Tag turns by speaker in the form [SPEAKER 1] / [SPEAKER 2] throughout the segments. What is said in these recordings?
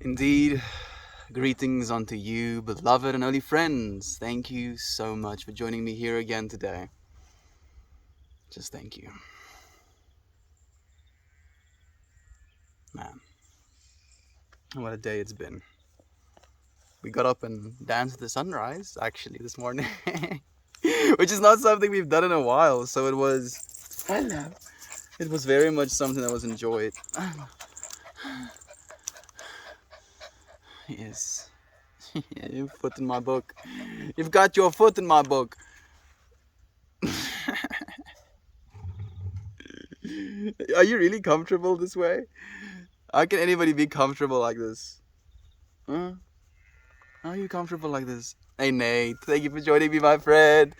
[SPEAKER 1] Indeed, greetings unto you, beloved and early friends. Thank you so much for joining me here again today. Just thank you. Man, what a day it's been. We got up and danced at the sunrise, actually, this morning. Which is not something we've done in a while, so it was... Hello. It was very much something that was enjoyed. Yes. Your foot in my book. You've got your foot in my book. Are you really comfortable this way? How can anybody be comfortable like this? Huh? How are you comfortable like this? Hey Nate, thank you for joining me, my friend.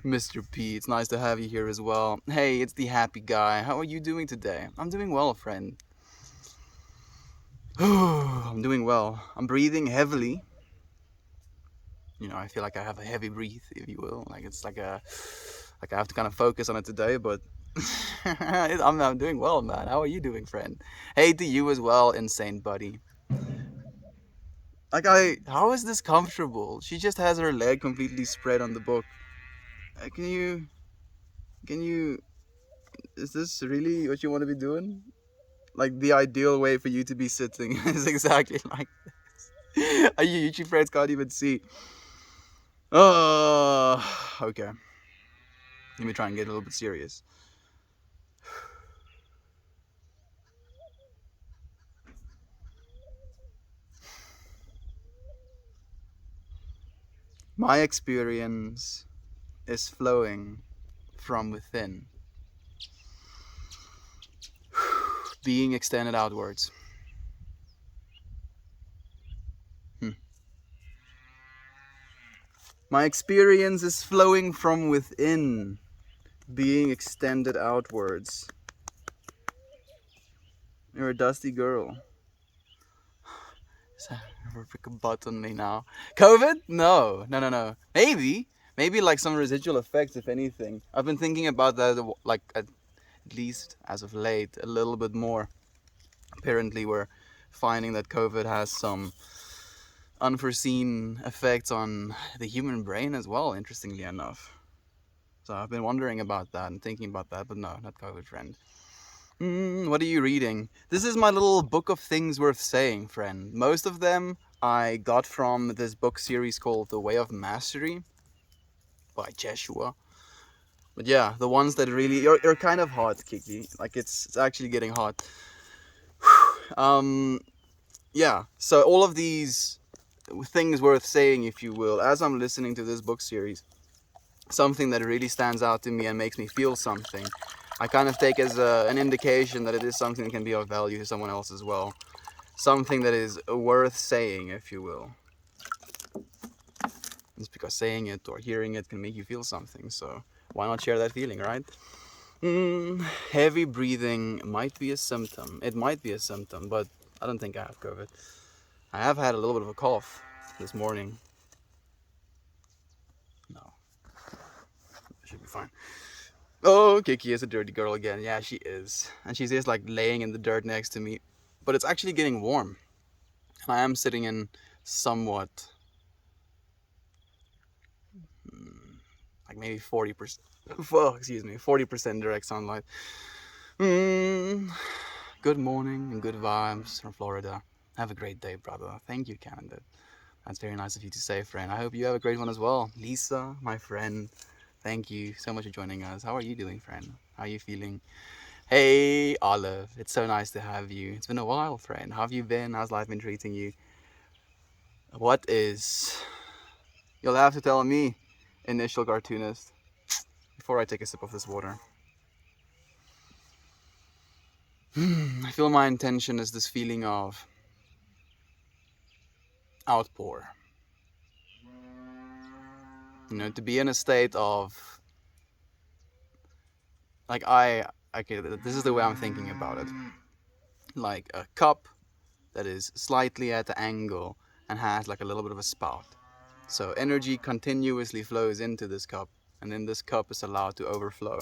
[SPEAKER 1] Mr. P, it's nice to have you here as well. Hey, it's the happy guy. How are you doing today? I'm doing well, friend. I'm doing well. I'm breathing heavily. I feel like I have a heavy breath, if you will. Like it's like I have to kind of focus on it today, but I'm doing well, man. How are you doing, friend? Hey to you as well, insane buddy. How is this comfortable? She just has her leg completely spread on the book. Uh, can you, can you, is this really what you want to be doing? Like the ideal way for you to be sitting is exactly like this. Our YouTube friends can't even see. Oh, okay. Let me try and get a little bit serious. My experience is flowing from within, being extended outwards. Hmm. My experience is flowing from within, being extended outwards. You're a dusty girl. Is that a butt on me now? COVID? No. Maybe like some residual effects, if anything. I've been thinking about that, like at least as of late, a little bit more. Apparently, we're finding that COVID has some unforeseen effects on the human brain as well, interestingly enough. So I've been wondering about that and thinking about that, but no, not COVID, friend. What are you reading? This is my little book of things worth saying, friend. Most of them I got from this book series called The Way of Mastery by Jeshua. But yeah, the ones that really you're kind of hot, Kiki. Like it's actually getting hot. um, yeah. So all of these things worth saying, if you will, as I'm listening to this book series, something that really stands out to me and makes me feel something, I kind of take as an indication that it is something that can be of value to someone else as well. Something that is worth saying, if you will. It's because saying it or hearing it can make you feel something, so why not share that feeling, right? Heavy breathing might be a symptom. It might be a symptom, but I don't think I have COVID. I have had a little bit of a cough this morning. No, I should be fine. Oh, Kiki is a dirty girl again. Yeah, she is. And she's just like laying in the dirt next to me. But it's actually getting warm. And I am sitting in somewhat, like maybe 40%, well, excuse me, 40% direct sunlight. Good morning and good vibes from Florida. Have a great day, brother. Thank you, Candid. That's very nice of you to say, friend. I hope you have a great one as well. Lisa, my friend, thank you so much for joining us. How are you doing, friend? How are you feeling? Hey, Olive, it's so nice to have you. It's been a while, friend. How have you been? How's life been treating you? What is... You'll have to tell me, initial cartoonist, before I take a sip of this water. I feel my intention is this feeling of outpour. To be in a state of... Like okay, this is the way I'm thinking about it. Like a cup that is slightly at the angle and has like a little bit of a spout. So energy continuously flows into this cup, and then this cup is allowed to overflow.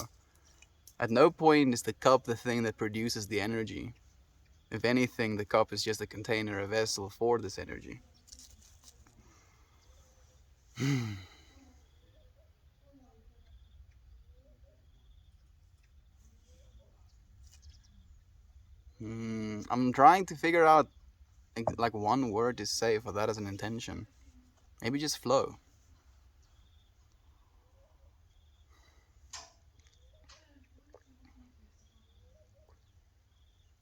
[SPEAKER 1] At no point is the cup the thing that produces the energy. If anything, the cup is just a container, a vessel for this energy. I'm trying to figure out like one word to say for that as an intention. Maybe just flow.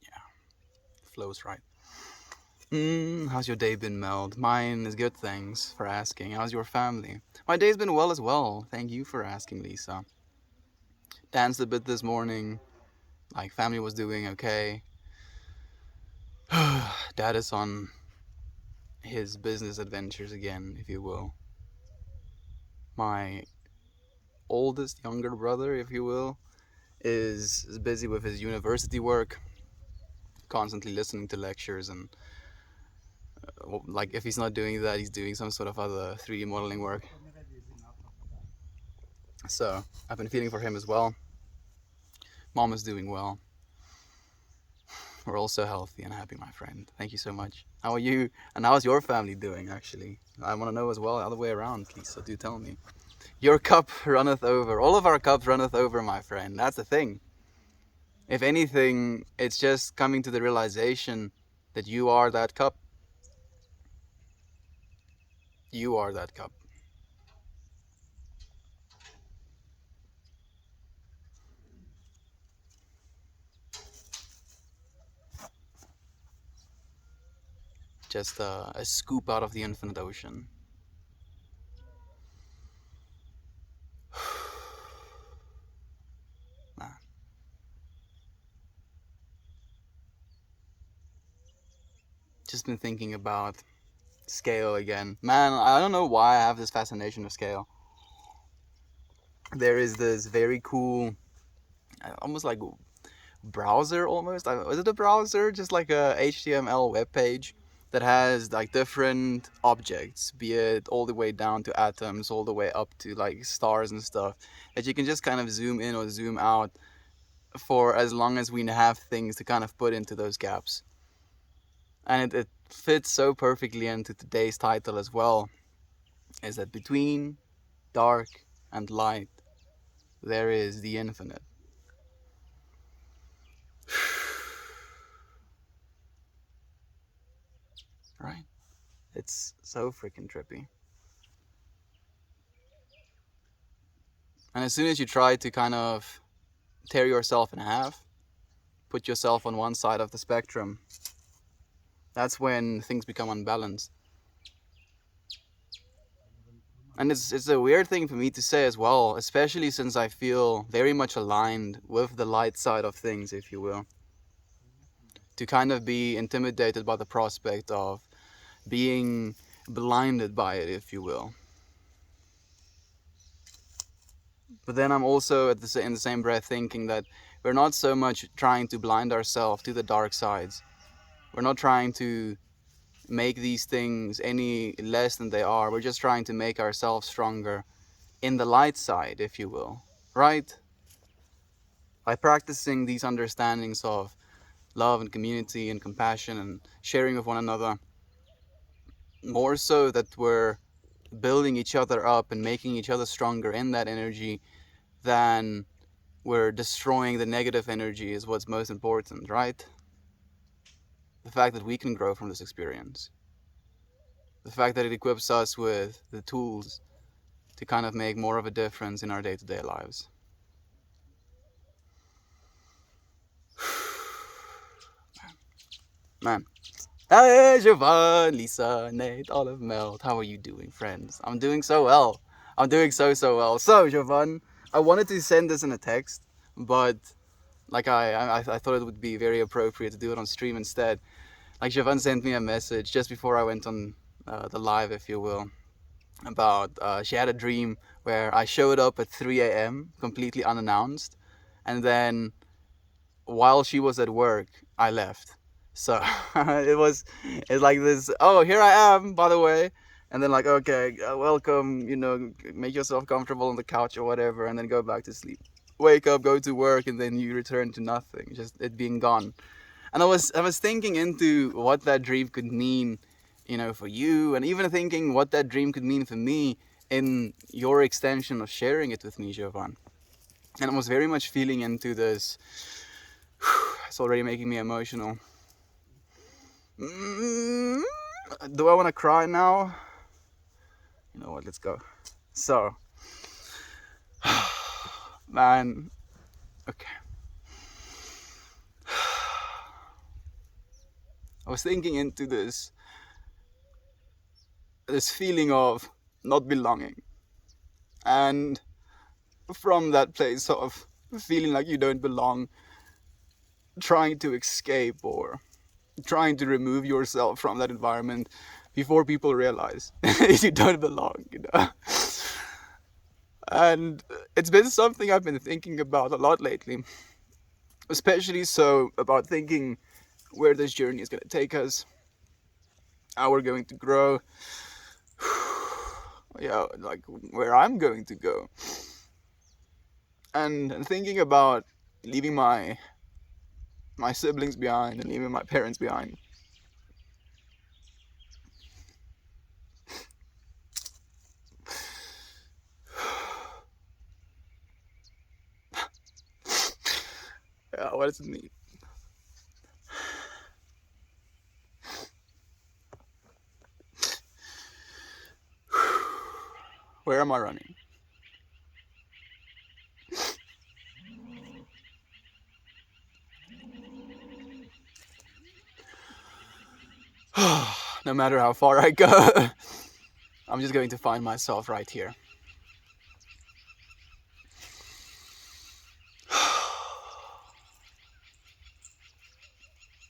[SPEAKER 1] Yeah, flow's right. How's your day been, Meld? Mine is good, thanks for asking. How's your family? My day's been well as well. Thank you for asking, Lisa. Danced a bit this morning. Like, family was doing okay. Dad is on his business adventures again, if you will. My oldest younger brother, if you will, is busy with his university work, constantly listening to lectures, and like if he's not doing that, he's doing some sort of other 3D modeling work. So I've been feeling for him as well. Mom is doing well. We're also healthy and happy, my friend. Thank you so much. How are you? And how's your family doing, actually? I want to know as well, the other way around, please, so do tell me. Your cup runneth over. All of our cups runneth over, my friend. That's the thing. If anything, it's just coming to the realization that you are that cup. You are that cup. Just a scoop out of the infinite ocean. Man. Just been thinking about scale again. Man, I don't know why I have this fascination with scale. There is this very cool, almost like browser almost. Is it a browser? Just like a HTML web page that has like different objects, be it all the way down to atoms, all the way up to like stars and stuff, that you can just kind of zoom in or zoom out for as long as we have things to kind of put into those gaps. And it fits so perfectly into today's title as well, is that between dark and light, there is the infinite. Right? It's so freaking trippy. And as soon as you try to kind of tear yourself in half, put yourself on one side of the spectrum, that's when things become unbalanced. And it's a weird thing for me to say as well, especially since I feel very much aligned with the light side of things, if you will. To kind of be intimidated by the prospect of being blinded by it, if you will. But then I'm also in the same breath thinking that we're not so much trying to blind ourselves to the dark sides. We're not trying to make these things any less than they are. We're just trying to make ourselves stronger in the light side, if you will, right? By practicing these understandings of love and community and compassion and sharing with one another, more so that we're building each other up and making each other stronger in that energy than we're destroying the negative energy is what's most important, right? The fact that we can grow from this experience. The fact that it equips us with the tools to kind of make more of a difference in our day-to-day lives. Man. Hey, Siobhan, Lisa, Nate, Olive, Meld. How are you doing, friends? I'm doing so well. I'm doing so well. So, Siobhan, I wanted to send this in a text, but like I thought it would be very appropriate to do it on stream instead. Like Siobhan sent me a message just before I went on the live, if you will, about she had a dream where I showed up at 3 a.m. completely unannounced, and then while she was at work, I left. So it's like this, oh, here I am, by the way. And then like, okay, welcome, make yourself comfortable on the couch or whatever, and then go back to sleep. Wake up, go to work, and then you return to nothing, just it being gone. And I was thinking into what that dream could mean, for you, and even thinking what that dream could mean for me in your extension of sharing it with me, Jovan. And I was very much feeling into this. It's already making me emotional. Do I want to cry now? You know what? Let's go. So, man, okay. I was thinking into this feeling of not belonging, and from that place of feeling like you don't belong, trying to escape or trying to remove yourself from that environment before people realize you don't belong. And it's been something I've been thinking about a lot lately, especially so about thinking where this journey is going to take us, how we're going to grow, yeah, like where I'm going to go, and thinking about leaving my siblings behind and leaving my parents behind. Yeah, what does it mean? Where am I running? No matter how far I go, I'm just going to find myself right here.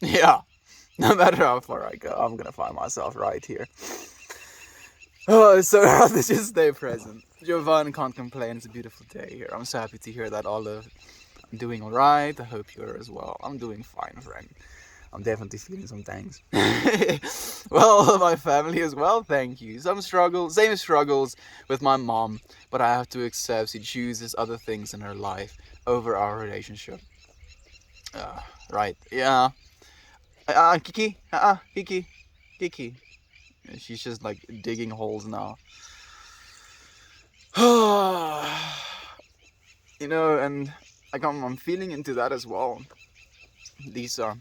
[SPEAKER 1] Yeah, no matter how far I go, I'm gonna find myself right here. Oh, it's so hard to just stay present. Jovan can't complain. It's a beautiful day here. I'm so happy to hear that I'm doing alright. I hope you're as well. I'm doing fine, friend. I'm definitely feeling some things. Well, my family as well, thank you. Same struggles with my mom, but I have to accept she chooses other things in her life over our relationship. Right, yeah. Kiki, Kiki. She's just like digging holes now. And like I'm feeling into that as well, Lisa.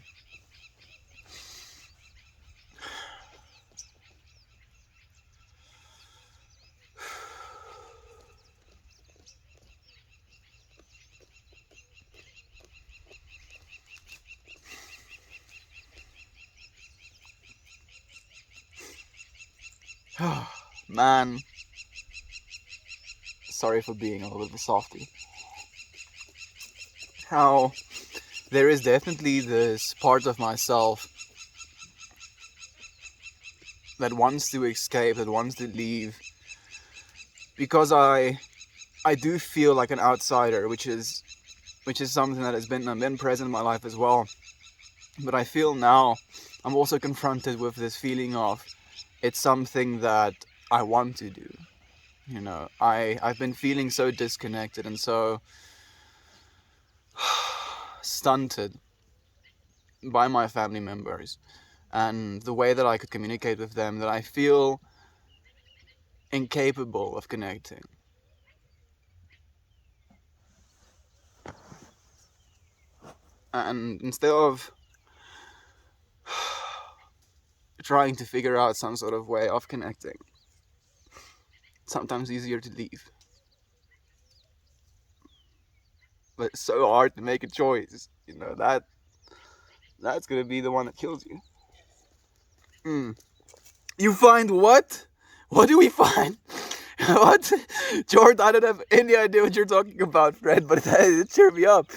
[SPEAKER 1] Man, sorry for being a little bit of a softie. How there is definitely this part of myself that wants to escape, that wants to leave, because I do feel like an outsider, which is something that has been present in my life as well. But I feel now I'm also confronted with this feeling of it's something that I want to do. I've been feeling so disconnected and so stunted by my family members and the way that I could communicate with them, that I feel incapable of connecting. And instead of trying to figure out some sort of way of connecting, it's sometimes easier to leave. But it's so hard to make a choice. That's gonna be the one that kills you. You find what? What do we find? What? George, I don't have any idea what you're talking about, Fred, but it cheered me up.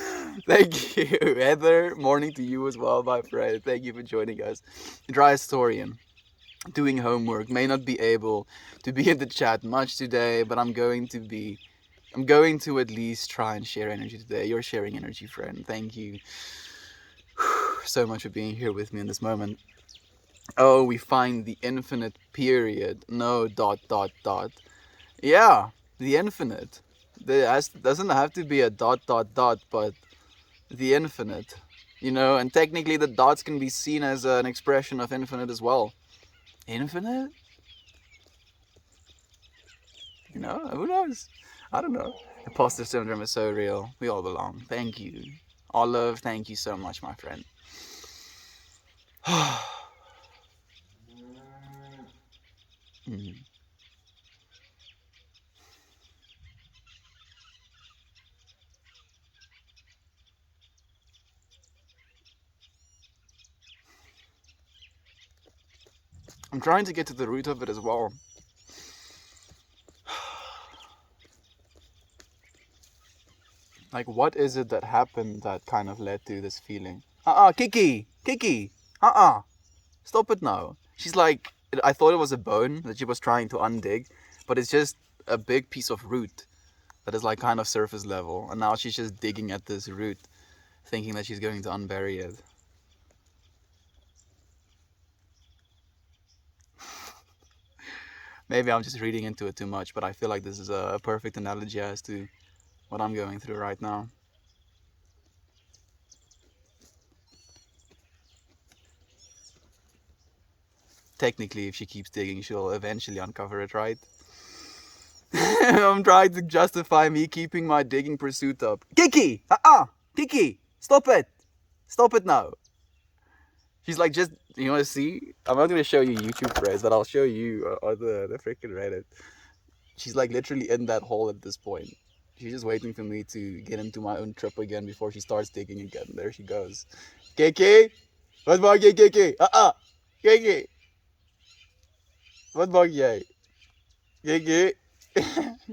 [SPEAKER 1] Thank you, Heather. Morning to you as well, my friend. Thank you for joining us. Dry historian, doing homework, may not be able to be in the chat much today, but I'm going to at least try and share energy today. You're sharing energy, friend. Thank you so much for being here with me in this moment. Oh, we find the infinite period. No, dot, dot, dot. Yeah, the infinite. There doesn't have to be a dot, dot, dot, but the infinite. You know, and technically the dots can be seen as an expression of infinite as well. Infinite? You know, who knows? I don't know. Imposter syndrome is so real. We all belong. Thank you. Olive, thank you so much, my friend. Mm. I'm trying to get to the root of it as well. Like, what is it that happened that kind of led to this feeling? Kiki! Kiki! Stop it now. She's like, I thought it was a bone that she was trying to undig, but it's just a big piece of root that is like kind of surface level. And now she's just digging at this root, thinking that she's going to unbury it. Maybe I'm just reading into it too much, but I feel like this is a perfect analogy as to what I'm going through right now. Technically, if she keeps digging, she'll eventually uncover it, right? I'm trying to justify me keeping my digging pursuit up. Kiki! Kiki! Stop it! Stop it now! She's like, just, you want to see? I'm not going to show you YouTube threads, but I'll show you or the freaking Reddit. She's like literally in that hole at this point. She's just waiting for me to get into my own trip again before she starts digging again. There she goes. Kiki! Wat maak jy, Kiki? Kiki! Wat maak jy? Kiki!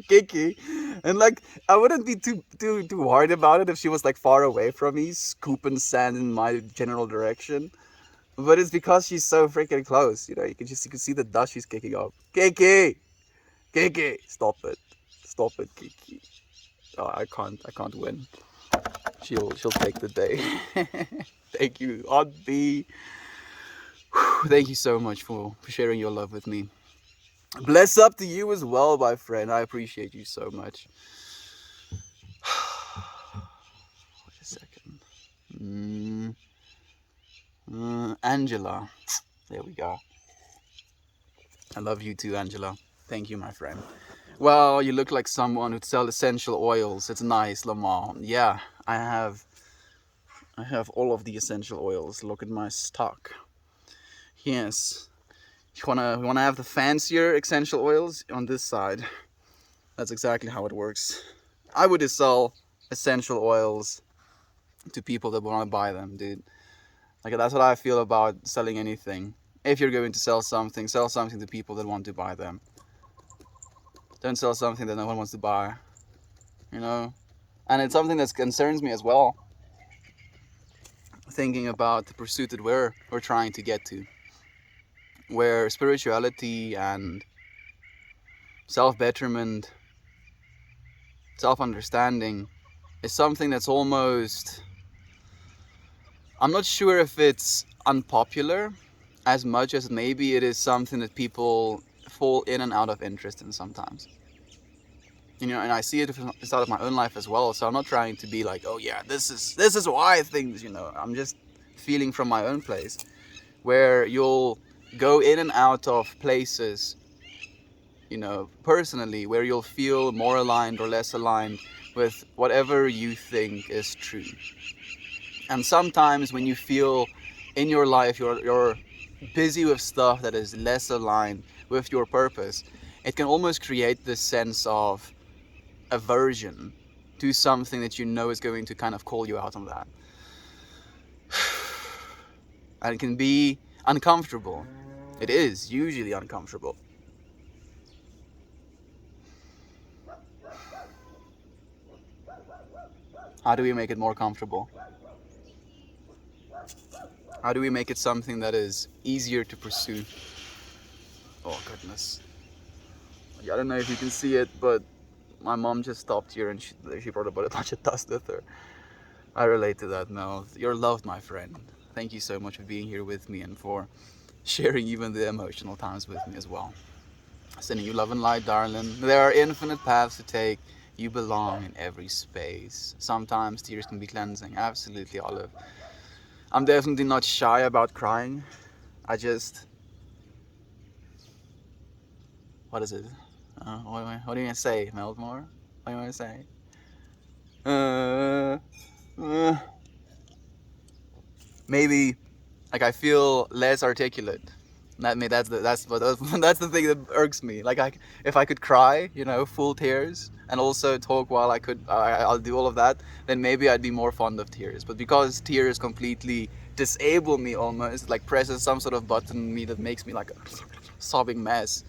[SPEAKER 1] Kiki! And like, I wouldn't be too worried about it if she was like far away from me, scooping sand in my general direction. But it's because she's so freaking close. You know, you can see the dust she's kicking up. Kiki! Kiki! Stop it, Kiki. Oh, I can't win. She'll take the day. Thank you, Aunt B. Thank you so much for sharing your love with me. Bless up to you as well, my friend. I appreciate you so much. Wait a second. Angela. There we go. I love you too, Angela. Thank you, my friend. Well, you look like someone who'd sell essential oils. It's nice, Lamar. Yeah, I have all of the essential oils. Look at my stock. Yes. You wanna have the fancier essential oils on this side. That's exactly how it works. I would just sell essential oils to people that want to buy them, dude. Like, that's what I feel about selling anything. If you're going to sell something to people that want to buy them. Don't sell something that no one wants to buy, you know? And it's something that concerns me as well, thinking about the pursuit that we're trying to get to, where spirituality and self-betterment, self-understanding is something that's almost, I'm not sure if it's unpopular as much as maybe it is something that people fall in and out of interest in sometimes. You know, and I see it out of my own life as well. So I'm not trying to be like, oh yeah, this is why things, you know. I'm just feeling from my own place, where you'll go in and out of places, you know, personally, where you'll feel more aligned or less aligned with whatever you think is true. And sometimes when you feel in your life you're busy with stuff that is less aligned with your purpose, it can almost create this sense of aversion to something that you know is going to kind of call you out on that. And it can be uncomfortable. It is usually uncomfortable. How do we make it more comfortable? How do we make it something that is easier to pursue? Oh goodness. I don't know if you can see it, but my mom just stopped here and she brought about a bunch of dust with her. I relate to that, Mel. You're loved, my friend. Thank you so much for being here with me and for sharing even the emotional times with me as well. Sending you love and light, darling. There are infinite paths to take. You belong in every space. Sometimes tears can be cleansing. Absolutely, Olive. I'm definitely not shy about crying. I just, what is it? What do you want to say, Meldmore? What do you want to say? Uh, uh, maybe like I feel less articulate. That's the thing that irks me. Like if I could cry, full tears, and also talk while I'll do all of that, then maybe I'd be more fond of tears. But because tears completely disable me almost, like presses some sort of button in me that makes me like a sobbing mess.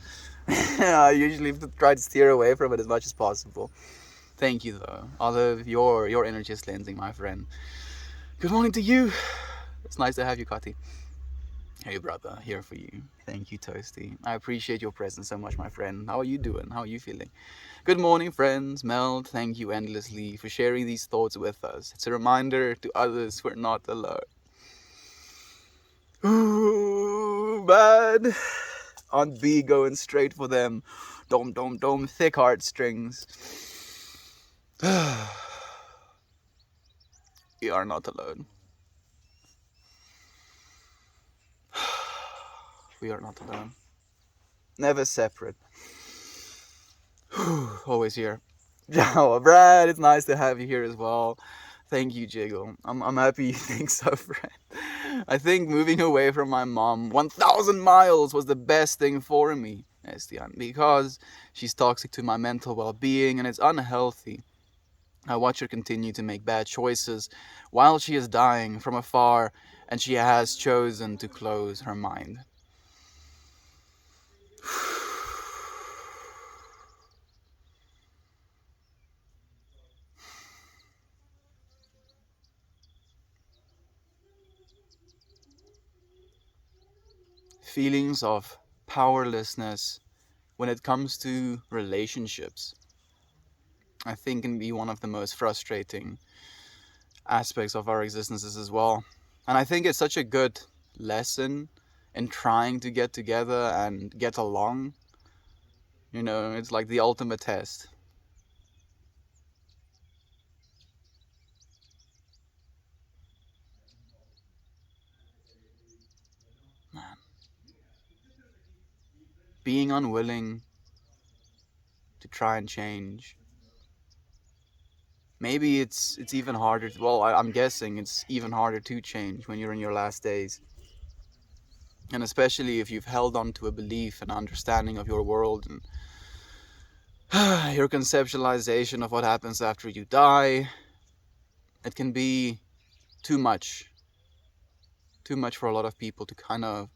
[SPEAKER 1] I usually try to steer away from it as much as possible. Thank you though. Although your energy is cleansing, my friend. Good morning to you. It's nice to have you, Kati. Hey brother, here for you. Thank you, Toasty. I appreciate your presence so much, my friend. How are you doing? How are you feeling? Good morning, friends. Mel, thank you endlessly for sharing these thoughts with us. It's a reminder to others we're not alone. Ooh, man. On B, going straight for them. Dom, dom, dom, thick heartstrings. We are not alone. We are not alone. Never separate. Always here. Ciao, Brad. It's nice to have you here as well. Thank you, Jiggle. I'm happy you think so, Brad. I think moving away from my mom 1,000 miles was the best thing for me, Estian, because she's toxic to my mental well-being and it's unhealthy. I watch her continue to make bad choices while she is dying from afar, and she has chosen to close her mind. Feelings of powerlessness when it comes to relationships, I think can be one of the most frustrating aspects of our existences as well. And I think it's such a good lesson in trying to get together and get along. It's like the ultimate test. Man. Being unwilling to try and change. Maybe it's even harder. Well, I'm guessing it's even harder to change when you're in your last days. And especially if you've held on to a belief and understanding of your world and your conceptualization of what happens after you die, it can be too much for a lot of people to kind of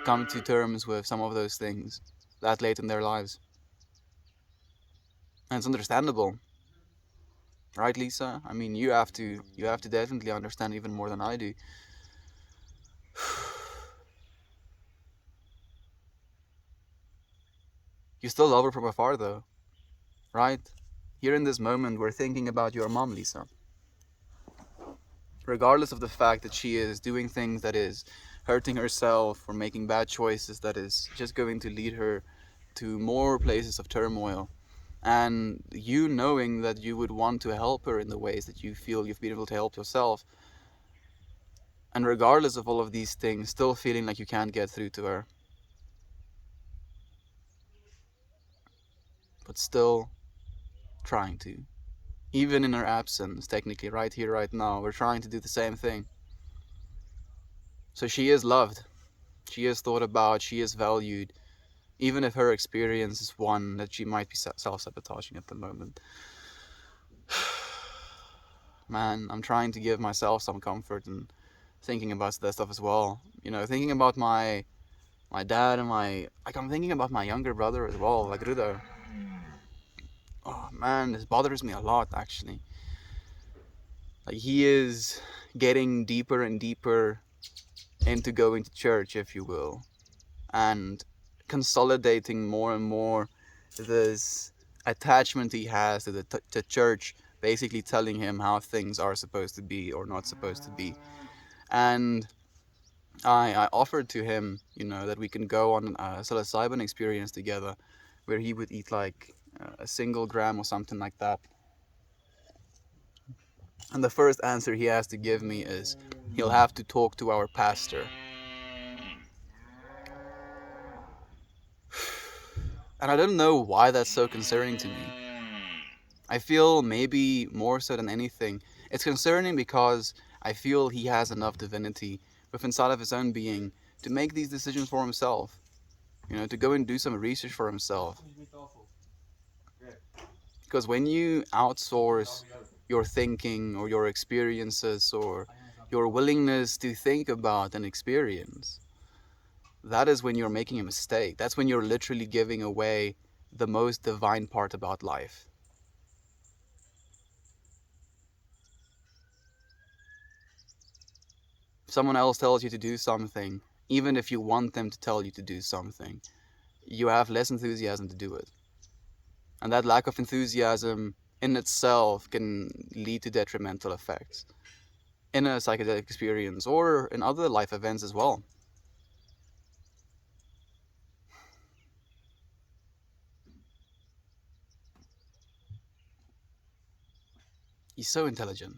[SPEAKER 1] come to terms with some of those things that late in their lives. And it's understandable, right, Lisa? I mean, you have to definitely understand even more than I do. You still love her from afar though, right? Here in this moment we're thinking about your mom, Lisa. Regardless of the fact that she is doing things that is hurting herself or making bad choices that is just going to lead her to more places of turmoil, and you knowing that you would want to help her in the ways that you feel you've been able to help yourself, and regardless of all of these things, still feeling like you can't get through to her, but still trying to. Even in her absence, technically, right here, right now, we're trying to do the same thing. So she is loved, she is thought about, she is valued, even if her experience is one that she might be self-sabotaging at the moment. Man, I'm trying to give myself some comfort and thinking about that stuff as well. Thinking about my dad and I'm thinking about my younger brother as well, like Rudar. Oh man, this bothers me a lot actually. Like he is getting deeper and deeper into going to church, if you will, and consolidating more and more this attachment he has to the church, basically telling him how things are supposed to be or not supposed to be. And I offered to him, that we can go on a psilocybin experience together, where he would eat like a single gram or something like that. And the first answer he has to give me is, he'll have to talk to our pastor. And I don't know why that's so concerning to me. I feel maybe more so than anything, it's concerning because I feel he has enough divinity within inside of his own being to make these decisions for himself. To go and do some research for himself. Because when you outsource your thinking or your experiences or your willingness to think about and experience, that is when you're making a mistake. That's when you're literally giving away the most divine part about life. If someone else tells you to do something, even if you want them to tell you to do something, you have less enthusiasm to do it. And that lack of enthusiasm in itself can lead to detrimental effects in a psychedelic experience or in other life events as well. He's so intelligent.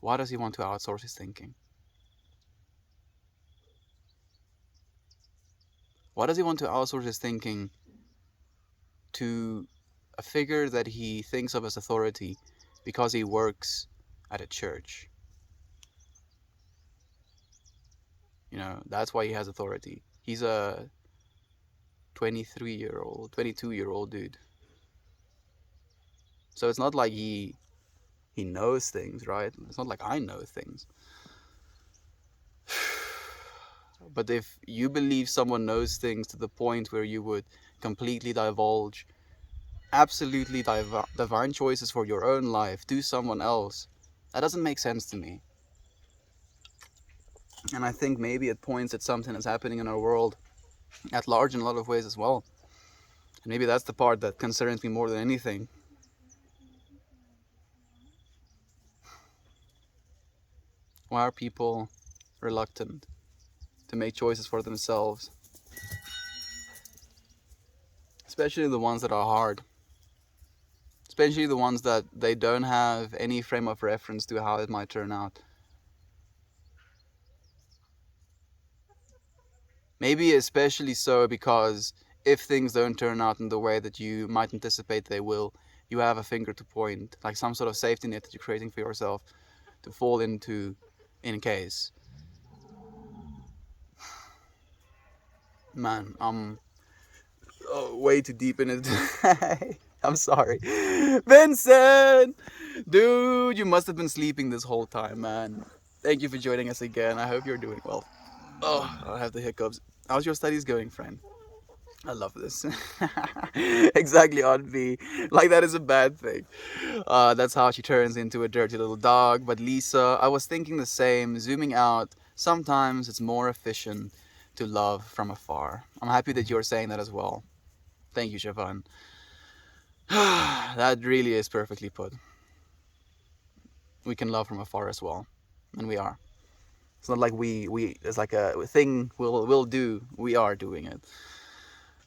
[SPEAKER 1] Why does he want to outsource his thinking? Why does he want to outsource his thinking to a figure that he thinks of as authority because he works at a church? That's why he has authority. He's a 23-year-old, 22-year-old dude. So it's not like he knows things, right? It's not like I know things. But if you believe someone knows things to the point where you would completely divulge absolutely divine choices for your own life to someone else, that doesn't make sense to me. And I think maybe it points at something that's happening in our world at large in a lot of ways as well. And maybe that's the part that concerns me more than anything. Why are people reluctant to make choices for themselves? Especially the ones that are hard. Especially the ones that they don't have any frame of reference to how it might turn out. Maybe especially so because if things don't turn out in the way that you might anticipate they will, you have a finger to point, like some sort of safety net that you're creating for yourself to fall into in case. Man, I'm way too deep in it. I'm sorry. Vincent! Dude, you must have been sleeping this whole time, man. Thank you for joining us again. I hope you're doing well. Oh, I have the hiccups. How's your studies going, friend? I love this. Exactly on me. Like that is a bad thing. That's how she turns into a dirty little dog. But Lisa, I was thinking the same. Zooming out, sometimes it's more efficient to love from afar. I'm happy that you're saying that as well. Thank you, Siobhan. That really is perfectly put. We can love from afar as well. And we are. It's not like it's like a thing we'll do. We are doing it.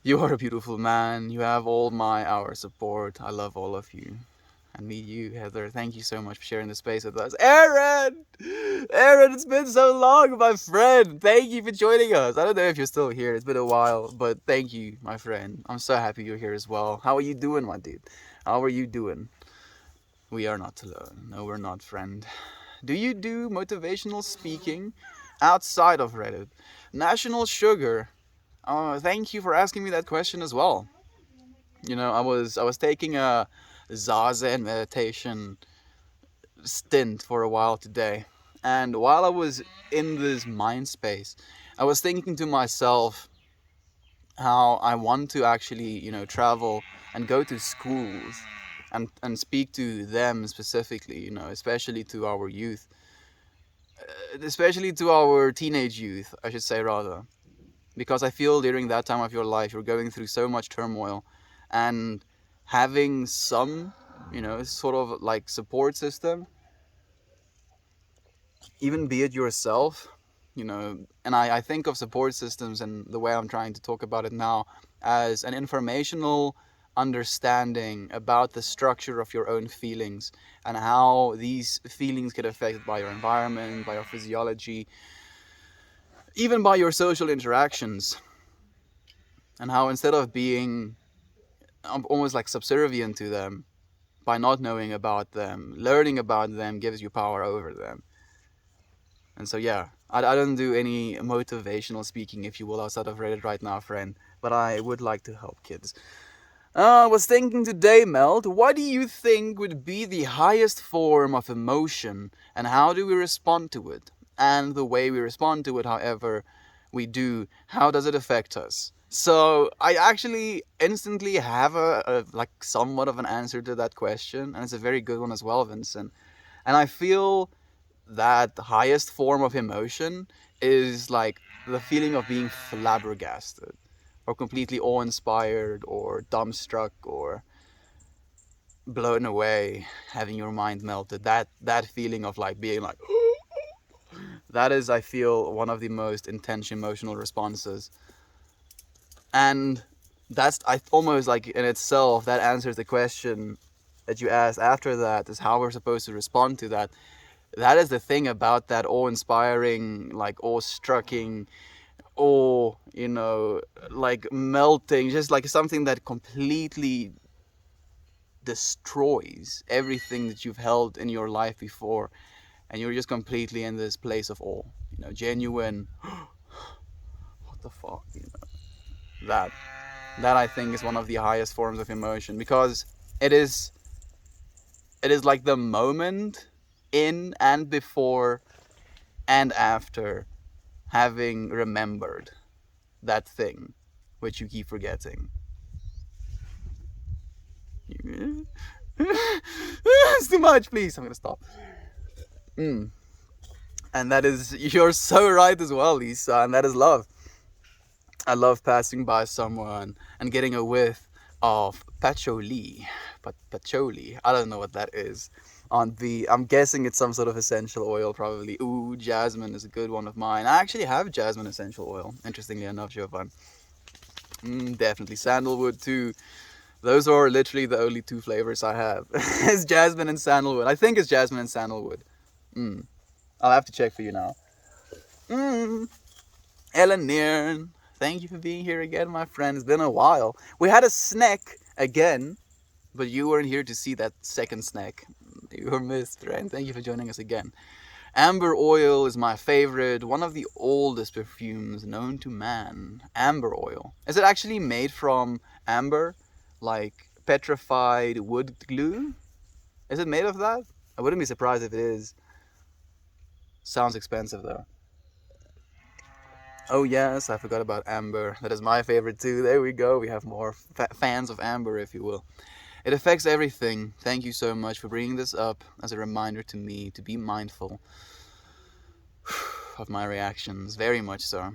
[SPEAKER 1] You are a beautiful man. You have our support. I love all of you. And me, you, Heather. Thank you so much for sharing the space with us. Aaron! Aaron, it's been so long, my friend. Thank you for joining us. I don't know if you're still here. It's been a while, but thank you, my friend. I'm so happy you're here as well. How are you doing, my dude? How are you doing? We are not alone. No, we're not, friend. Do you do motivational speaking outside of Reddit? National Sugar. Thank you for asking me that question as well. I was taking a Zazen meditation stint for a while today, and while I was in this mind space, I was thinking to myself how I want to actually, travel and go to schools and speak to them specifically, especially to our youth, especially to our teenage youth, I should say rather. Because I feel during that time of your life you're going through so much turmoil, and having some sort of like support system, even be it yourself, and I think of support systems and the way I'm trying to talk about it now as an informational understanding about the structure of your own feelings and how these feelings get affected by your environment, by your physiology, even by your social interactions, and how instead of being almost like subservient to them, by not knowing about them, learning about them gives you power over them. And so yeah, I don't do any motivational speaking, if you will, outside of Reddit right now, friend, but I would like to help kids. I was thinking today, Melt, what do you think would be the highest form of emotion, and how do we respond to it? And the way we respond to it, however we do, how does it affect us? So I actually instantly have a like somewhat of an answer to that question, and it's a very good one as well, Vincent. And I feel that the highest form of emotion is like the feeling of being flabbergasted or completely awe-inspired or dumbstruck or blown away, having your mind melted. That feeling of like being like that is, I feel, one of the most intense emotional responses. And that's, I almost like in itself, that answers the question that you asked after that, is how we're supposed to respond to that. That is the thing about that awe-inspiring, like awe-strucking, or like melting, just like something that completely destroys everything that you've held in your life before, and you're just completely in this place of awe, genuine what the fuck, that I think is one of the highest forms of emotion, because it is like the moment in and before and after having remembered that thing which you keep forgetting. It's too much, please. I'm gonna stop. And that is, you're so right as well, Lisa, and that is love. I love passing by someone and getting a whiff of patchouli. Patchouli, I don't know what that is. I'm guessing it's some sort of essential oil, probably. Ooh, jasmine is a good one of mine. I actually have jasmine essential oil, interestingly enough, Jovan. Definitely sandalwood too. Those are literally the only two flavors I have. It's jasmine and sandalwood. I think it's jasmine and sandalwood. I'll have to check for you now. Ellen Nairn, thank you for being here again, my friend. It's been a while. We had a snack again, but you weren't here to see that second snack. You were missed, right? Thank you for joining us again. Amber oil is my favorite, one of the oldest perfumes known to man. Amber oil. Is it actually made from amber? Like petrified wood glue? Is it made of that? I wouldn't be surprised if it is. Sounds expensive though. Oh yes, I forgot about amber. That is my favorite too. There we go. We have more fans of amber, if you will. It affects everything. Thank you so much for bringing this up as a reminder to me to be mindful of my reactions. Very much so.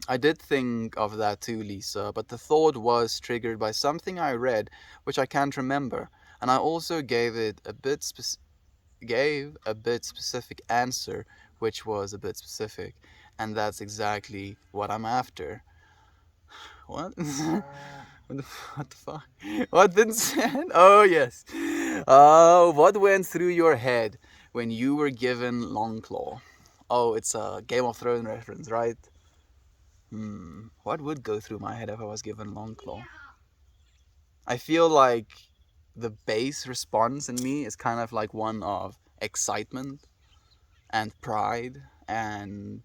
[SPEAKER 1] I did think of that too, Lisa, but the thought was triggered by something I read, which I can't remember, and I also gave a bit specific answer, which was a bit specific, and that's exactly what I'm after. What? What the fuck? What Vincent? Oh yes. What went through your head when you were given Longclaw? Oh, it's a Game of Thrones reference, right? What would go through my head if I was given Longclaw? I feel like the base response in me is kind of like one of excitement and pride and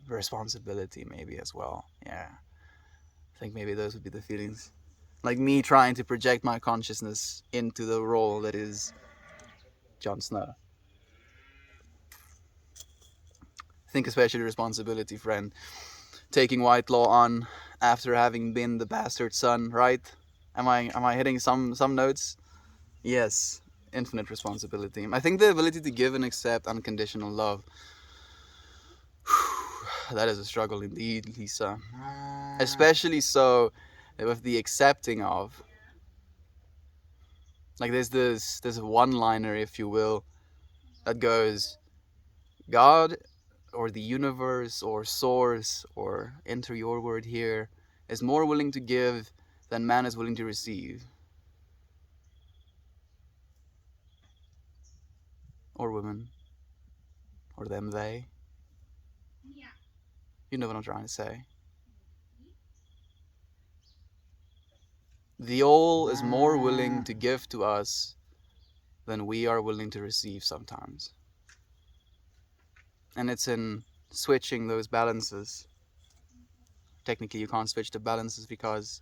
[SPEAKER 1] responsibility maybe as well. Yeah. I think maybe those would be the feelings. Like me trying to project my consciousness into the role that is Jon Snow. Think especially responsibility, friend. Taking Whitelaw on after having been the bastard son, right? Am I hitting some notes? Yes. Infinite responsibility. I think the ability to give and accept unconditional love. That is a struggle indeed, Lisa. Especially so with the accepting of. Like there's this one-liner, if you will, that goes, God or the universe or source, or enter your word here, is more willing to give than man is willing to receive. Or women. Or them, they. You know what I'm trying to say. The all is more willing to give to us than we are willing to receive sometimes. And it's in switching those balances. Technically, you can't switch the balances because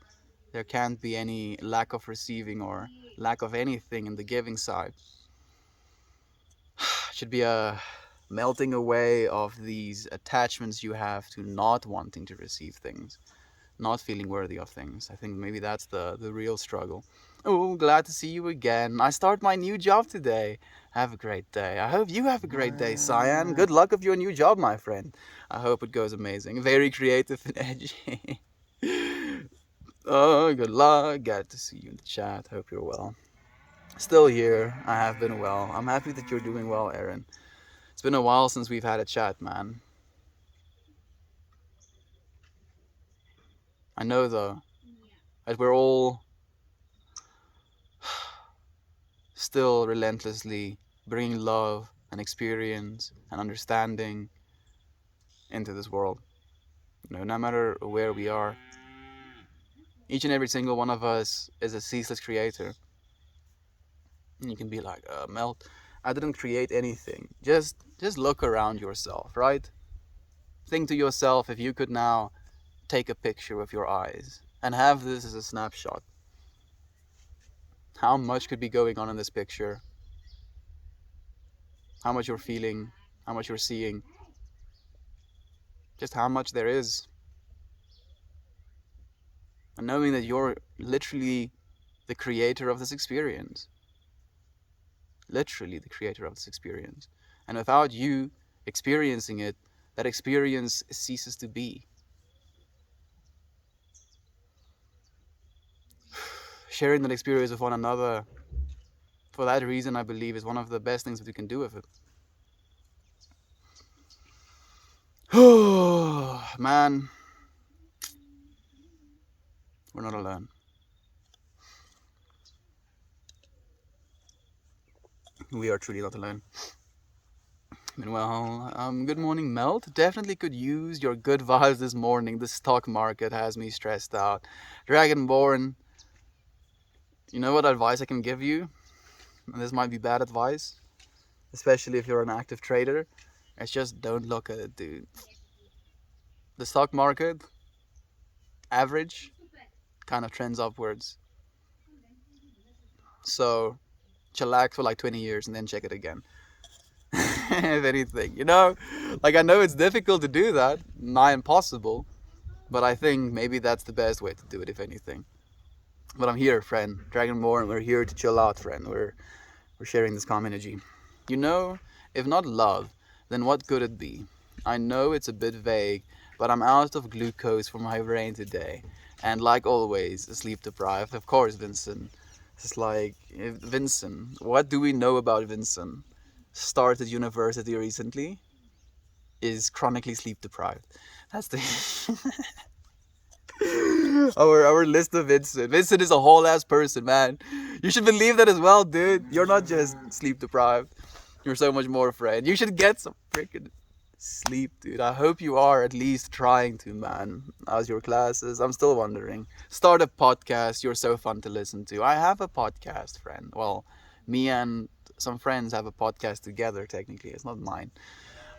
[SPEAKER 1] there can't be any lack of receiving or lack of anything in the giving side. It should be a melting away of these attachments you have to not wanting to receive things, not feeling worthy of things. I think maybe that's the real struggle. Oh, glad to see you again. I start my new job today. Have a great day. I hope you have a great day, Cyan. Good luck with your new job, my friend. I hope it goes amazing. Very creative and edgy. Oh, good luck. Glad to see you in the chat. Hope you're well. Still here. I have been well. I'm happy that you're doing well, Aaron. It's been a while since we've had a chat, man. I know, though, that we're all still relentlessly bringing love and experience and understanding into this world. No matter where we are, each and every single one of us is a ceaseless creator. And you can be like, Melt, I didn't create anything. Just look around yourself, right? Think to yourself, if you could now take a picture with your eyes and have this as a snapshot, how much could be going on in this picture? How much you're feeling, how much you're seeing, just how much there is. And knowing that you're literally the creator of this experience. Literally the creator of this experience. And without you experiencing it, that experience ceases to be. Sharing that experience with one another, for that reason, I believe, is one of the best things that we can do with it. Man, we're not alone. We are truly not alone. Well, good morning, Melt. Definitely could use your good vibes this morning. The stock market has me stressed out. Dragonborn, you know what advice I can give you? And this might be bad advice, especially if you're an active trader. It's just don't look at it, dude. The stock market, average, kind of trends upwards. So, chillax for like 20 years and then check it again. If anything, like I know it's difficult to do that, nigh impossible, but I think maybe that's the best way to do it, if anything. But I'm here, friend, Dragonborn. We're here to chill out, friend. We're sharing this calm energy. If not love, then what could it be? I know it's a bit vague, but I'm out of glucose for my brain today, and like always, sleep deprived. Of course, Vincent. It's like, Vincent, what do we know about Vincent? Started university recently, is chronically sleep deprived. That's the our list of Vincent. Vincent is a whole ass person, man. You should believe that as well, dude. You're not just sleep deprived. You're so much more, friend. You should get some freaking sleep, dude. I hope you are at least trying to, man. How's your classes? I'm still wondering. Start a podcast. You're so fun to listen to. I have a podcast, friend. Well, me and some friends have a podcast together, technically. It's not mine.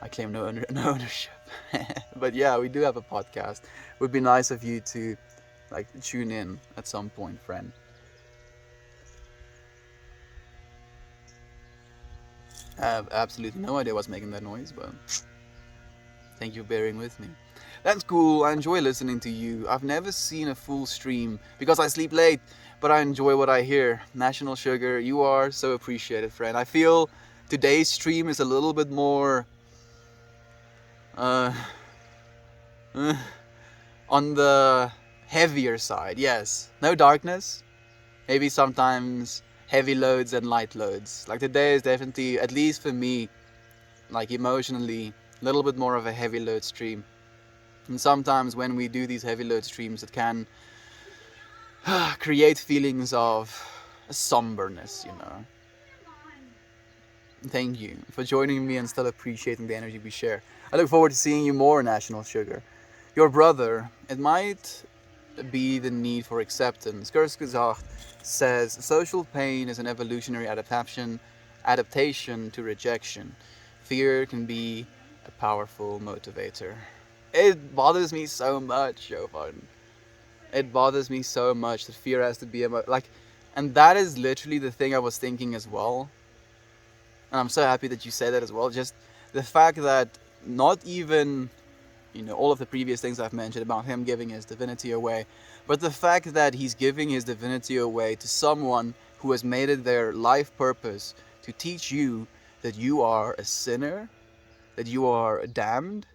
[SPEAKER 1] I claim no ownership. But yeah, we do have a podcast. It would be nice of you to tune in at some point, friend. I have absolutely no idea what's making that noise, but thank you for bearing with me. That's cool. I enjoy listening to you. I've never seen a full stream because I sleep late, but I enjoy what I hear. National Sugar, you are so appreciated, friend. I feel today's stream is a little bit more on the heavier side. Yes, no darkness, maybe sometimes heavy loads and light loads. Like today is definitely, at least for me, like emotionally a little bit more of a heavy load stream. And sometimes when we do these heavy load streams, it can create feelings of somberness, you know. Thank you for joining me and still appreciating the energy we share. I look forward to seeing you more, National Sugar. Your brother, it might be the need for acceptance. Kurzgesagt says social pain is an evolutionary adaptation to rejection. Fear can be a powerful motivator. It bothers me so much, Jovan. It bothers me so much that fear has to be and that is literally the thing I was thinking as well. And I'm so happy that you said that as well. Just the fact that not even, all of the previous things I've mentioned about him giving his divinity away, but the fact that he's giving his divinity away to someone who has made it their life purpose to teach you that you are a sinner, that you are damned,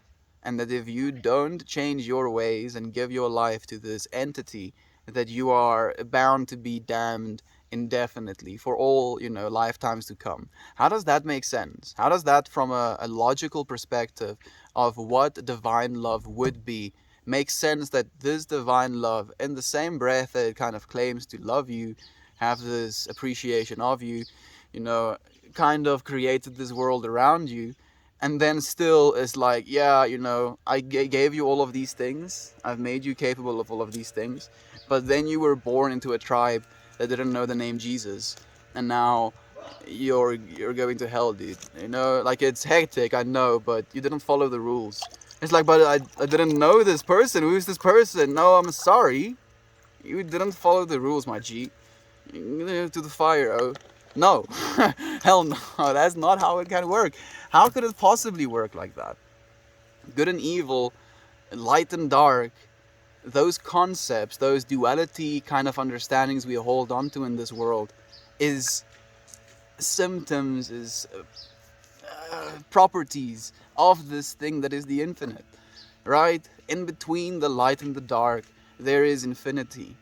[SPEAKER 1] and that if you don't change your ways and give your life to this entity, that you are bound to be damned indefinitely for all, lifetimes to come. How does that make sense? How does that, from a logical perspective of what divine love would be, make sense that this divine love, in the same breath that it kind of claims to love you, have this appreciation of you, kind of created this world around you, and then still is like, yeah, I gave you all of these things, I've made you capable of all of these things, but then you were born into a tribe that didn't know the name Jesus, and now you're going to hell, dude. Like, it's hectic, I know, but you didn't follow the rules. It's like, but I didn't know this person. Who's this person? No, I'm sorry, you didn't follow the rules, my G. To the fire, oh. No. Hell no. That's not how it can work. How could it possibly work like that? Good and evil, light and dark, those concepts, those duality kind of understandings we hold on to in this world is symptoms, is properties of this thing that is the infinite, right? In between the light and the dark, there is infinity.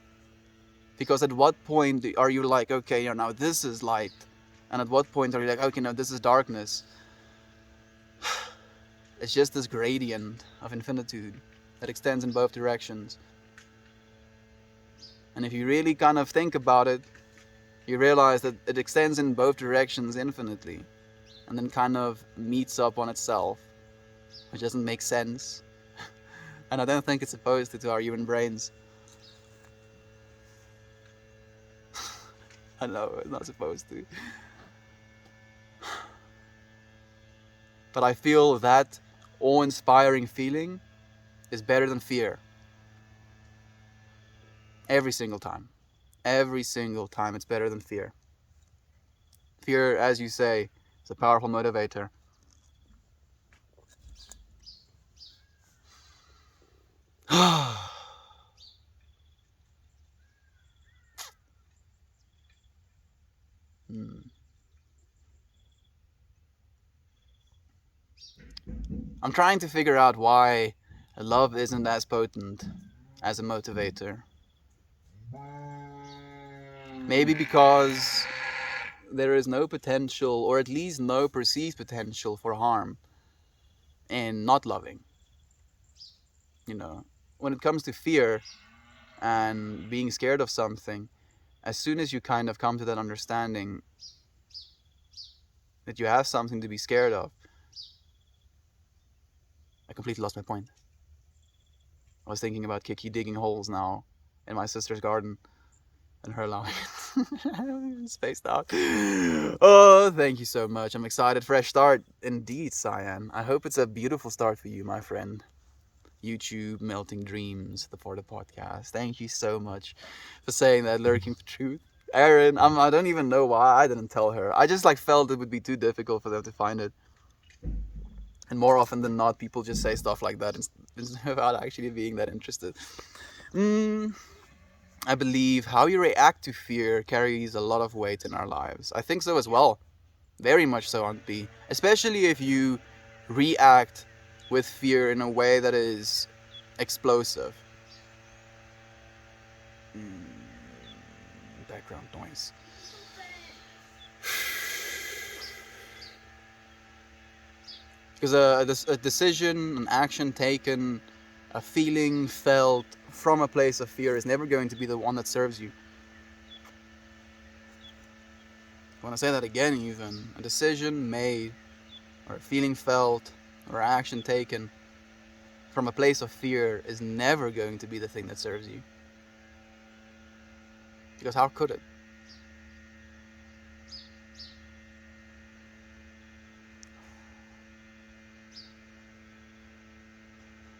[SPEAKER 1] Because at what point are you like, okay, now this is light, and at what point are you like, okay, now this is darkness? It's just this gradient of infinitude that extends in both directions. And if you really kind of think about it, you realize that it extends in both directions infinitely, and then kind of meets up on itself, which doesn't make sense. And I don't think it's supposed to our human brains. I know, it's not supposed to. But I feel that awe-inspiring feeling is better than fear. Every single time. Every single time it's better than fear. Fear, as you say, is a powerful motivator. I'm trying to figure out why love isn't as potent as a motivator. Maybe because there is no potential, or at least no perceived potential for harm in not loving. When it comes to fear and being scared of something, as soon as you kind of come to that understanding that you have something to be scared of, I completely lost my point. I was thinking about Kiki digging holes now in my sister's garden and her allowing it. Spaced out. Oh, thank you so much. I'm excited. Fresh start indeed, Cyan. I hope it's a beautiful start for you, my friend. YouTube Melting Dreams, for the podcast. Thank you so much for saying that. Lurking for Truth. Erin, I don't even know why I didn't tell her. I just felt it would be too difficult for them to find it. And more often than not, people just say stuff like that without actually being that interested. I believe how you react to fear carries a lot of weight in our lives. I think so as well. Very much so, Aunt B. Especially if you react with fear in a way that is explosive. Background noise. Because a decision, an action taken, a feeling felt from a place of fear is never going to be the one that serves you. I want to say that again, even. A decision made, or a feeling felt, or action taken from a place of fear is never going to be the thing that serves you. Because how could it?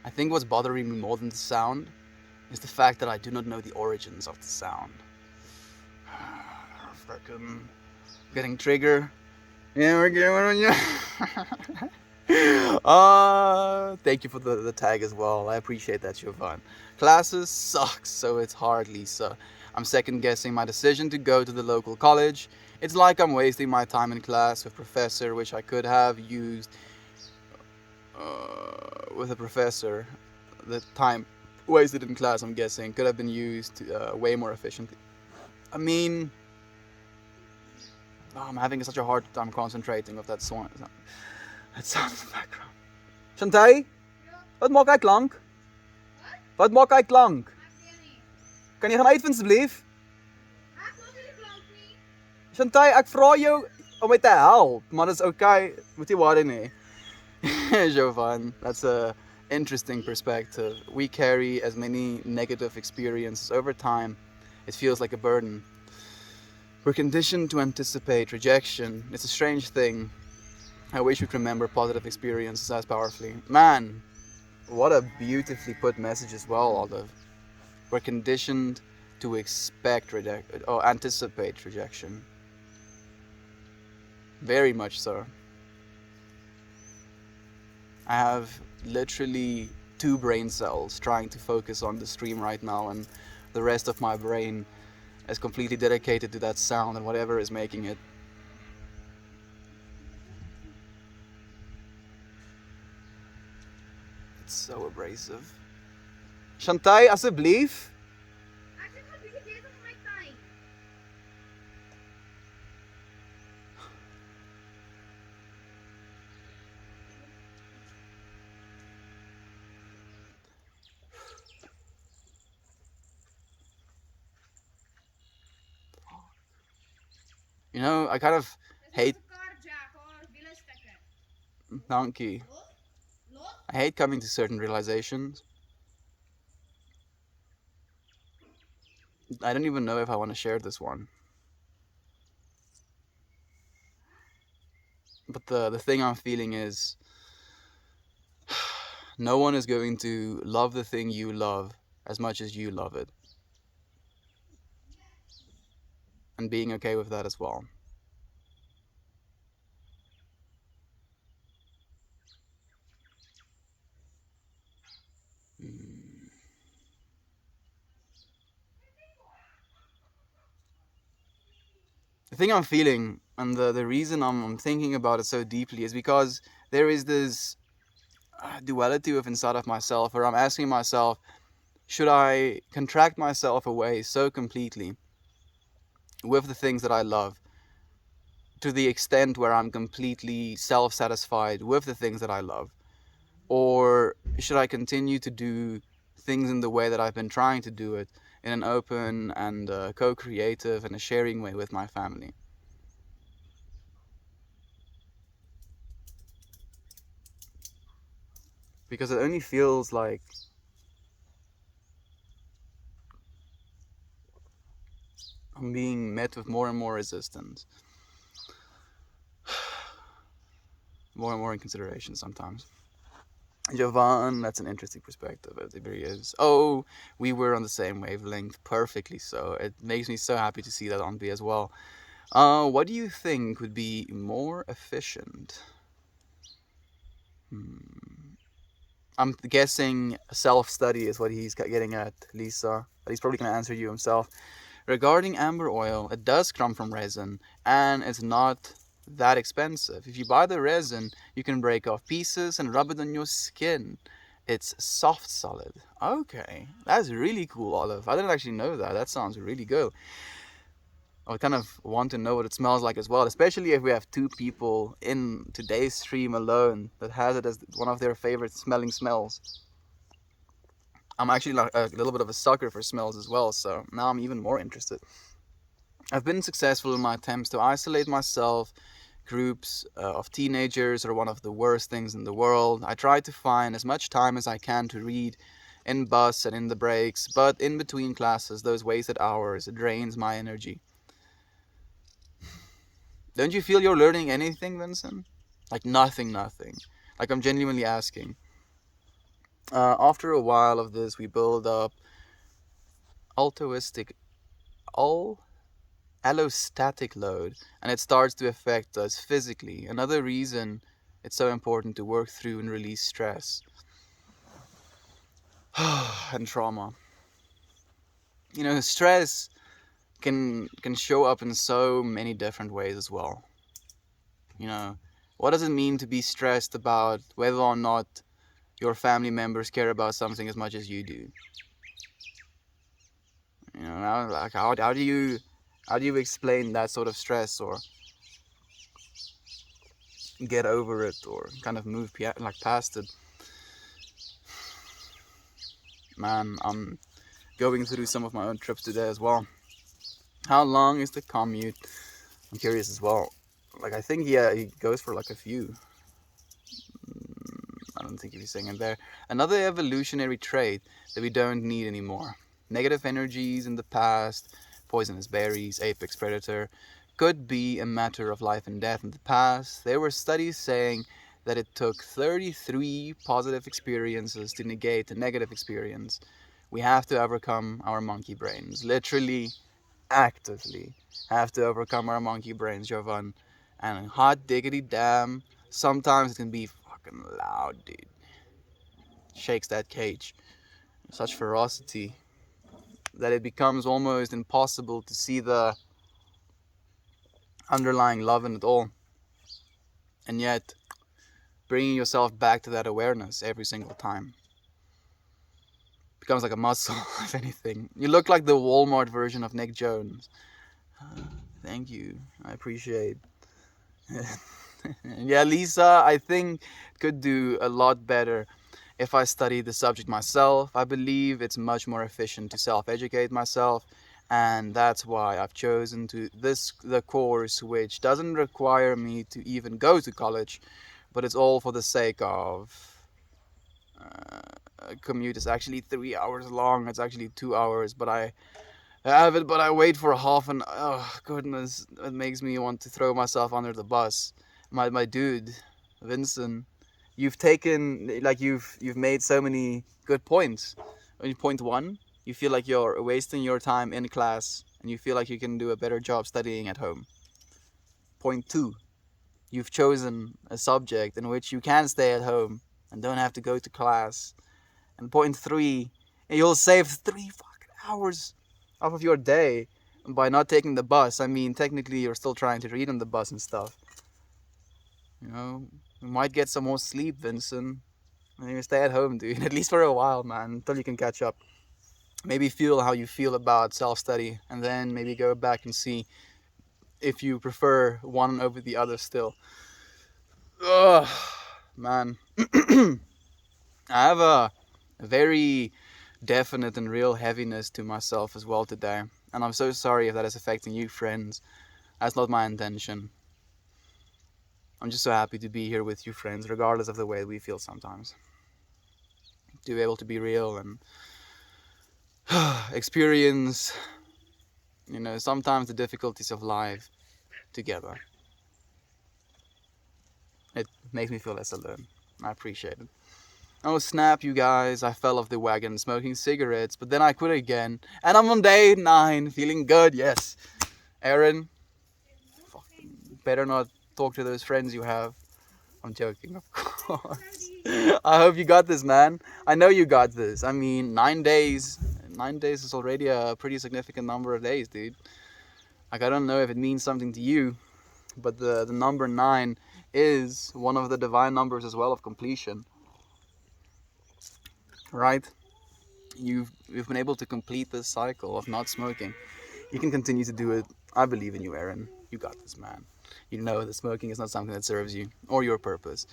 [SPEAKER 1] I think what's bothering me more than the sound is the fact that I do not know the origins of the sound. Fucking getting trigger. Yeah, we're getting. Thank you for the tag as well. I appreciate that, Jovan. Classes sucks, so it's hard, Lisa. I'm second guessing my decision to go to the local college. It's like I'm wasting my time in class with professor, which I could have used with a professor. The time wasted in class, I'm guessing, could have been used way more efficiently. I mean, I'm having such a hard time concentrating with that song. That sound in the background. Shantay, wat maak hy klank? Wat maak hy klank? Kan jy gaan uitvind asseblief? Shantay, ek vra jou om my te help, maar dis okay. Moet jy worry nie. Jovan, that's a interesting perspective. We carry as many negative experiences over time. It feels like a burden. We're conditioned to anticipate rejection. It's a strange thing. I wish we could remember positive experiences as powerfully. Man, what a beautifully put message as well, Olive. We're conditioned to expect or anticipate rejection. Very much so. I have literally 2 brain cells trying to focus on the stream right now, and the rest of my brain is completely dedicated to that sound and whatever is making it. It's so abrasive. Shantay, asseblief. You know, I kind of hate. Donkey. I hate coming to certain realizations. I don't even know if I want to share this one. But the thing I'm feeling is no one is going to love the thing you love as much as you love it. And being okay with that as well. The thing I'm feeling, and the reason I'm thinking about it so deeply, is because there is this duality within inside of myself where I'm asking myself, should I contract myself away so completely with the things that I love to the extent where I'm completely self-satisfied with the things that I love? Or should I continue to do things in the way that I've been trying to do it, in an open and co-creative and a sharing way with my family? Because it only feels like I'm being met with more and more resistance. More and more inconsideration sometimes. Jovan, that's an interesting perspective. It really is. Oh, we were on the same wavelength, perfectly so. It makes me so happy to see that on B as well. What do you think would be more efficient? I'm guessing self-study is what he's getting at, Lisa. But he's probably going to answer you himself. Regarding amber oil, it does come from resin, and it's not that expensive. If you buy the resin, you can break off pieces and rub it on your skin. It's soft solid. Okay, that's really cool, Olive. I didn't actually know that. That sounds really good. I kind of want to know what it smells like as well, especially if we have 2 people in today's stream alone that has it as one of their favorite smelling smells. I'm actually like a little bit of a sucker for smells as well, so now I'm even more interested. I've been successful in my attempts to isolate myself. Groups of teenagers are one of the worst things in the world. I try to find as much time as I can to read in bus and in the breaks, but in between classes, those wasted hours, it drains my energy. Don't you feel you're learning anything, Vincent? Like nothing. Like I'm genuinely asking. After a while of this, we build up altruistic, allostatic load, and it starts to affect us physically. Another reason it's so important to work through and release stress and trauma. You know, stress can show up in so many different ways as well. You know, what does it mean to be stressed about whether or not your family members care about something as much as you do? You know, like how do you explain that sort of stress, or get over it, or kind of move like past it? Man, I'm going through some of my own trips today as well. How long is the commute? I'm curious as well. Like, I think he goes for like a few. I don't think he's saying it there. Another evolutionary trait that we don't need anymore. Negative energies in the past, poisonous berries, apex predator, could be a matter of life and death in the past. There were studies saying that it took 33 positive experiences to negate a negative experience. We have to overcome our monkey brains. Literally, actively have to overcome our monkey brains, Jovan. And hot diggity damn, sometimes it can be fucking loud, dude. Shakes that cage. Such ferocity that it becomes almost impossible to see the underlying love in it all. And yet, bringing yourself back to that awareness every single time becomes like a muscle, if anything. You look like the Walmart version of Nick Jones. Thank you. I appreciate. Yeah, Lisa, I think could do a lot better if I study the subject myself. I believe it's much more efficient to self-educate myself, and that's why I've chosen the course, which doesn't require me to even go to college, but it's all for the sake of commute. Is actually 3 hours long. It's actually 2 hours, but I have it, but I wait for half an. Oh goodness, it makes me want to throw myself under the bus. My dude, Vincent, you've taken like you've made so many good points. Point one, you feel like you're wasting your time in class, and you feel like you can do a better job studying at home. Point two, you've chosen a subject in which you can stay at home and don't have to go to class. And point three, you'll save 3 fucking hours off of your day by not taking the bus. I mean, technically, you're still trying to read on the bus and stuff. You know, you might get some more sleep, Vincent. And you stay at home, dude, at least for a while, man, until you can catch up. Maybe feel how you feel about self-study, and then maybe go back and see if you prefer one over the other still. Ugh, man. I have a very definite and real heaviness to myself as well today. And I'm so sorry if that is affecting you, friends. That's not my intention. I'm just so happy to be here with you, friends, regardless of the way we feel sometimes. To be able to be real and experience, you know, sometimes the difficulties of life together. It makes me feel less alone. I appreciate it. Oh snap, you guys, I fell off the wagon smoking cigarettes, but then I quit again. And I'm on day 9, feeling good, yes. Aaron, better not talk to those friends you have. I'm joking, of course. I hope you got this, man. I know you got this. I mean, 9 days. 9 days is already a pretty significant number of days, dude. Like, I don't know if it means something to you, but the number 9 is one of the divine numbers as well of completion. Right? You've been able to complete this cycle of not smoking. You can continue to do it I believe in you, Aaron. You got this, man. You know that smoking is not something that serves you or your purpose.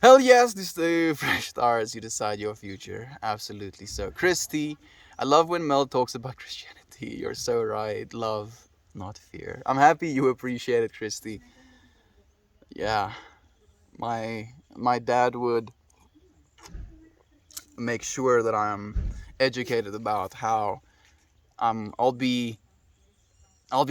[SPEAKER 1] Hell yes, this the fresh starts. You decide your future. Absolutely so. Christy, I love when Mel talks about Christianity. You're so right. Love, not fear. I'm happy you appreciate it, Christy. Yeah, my dad would make sure that I'm educated about how I'll be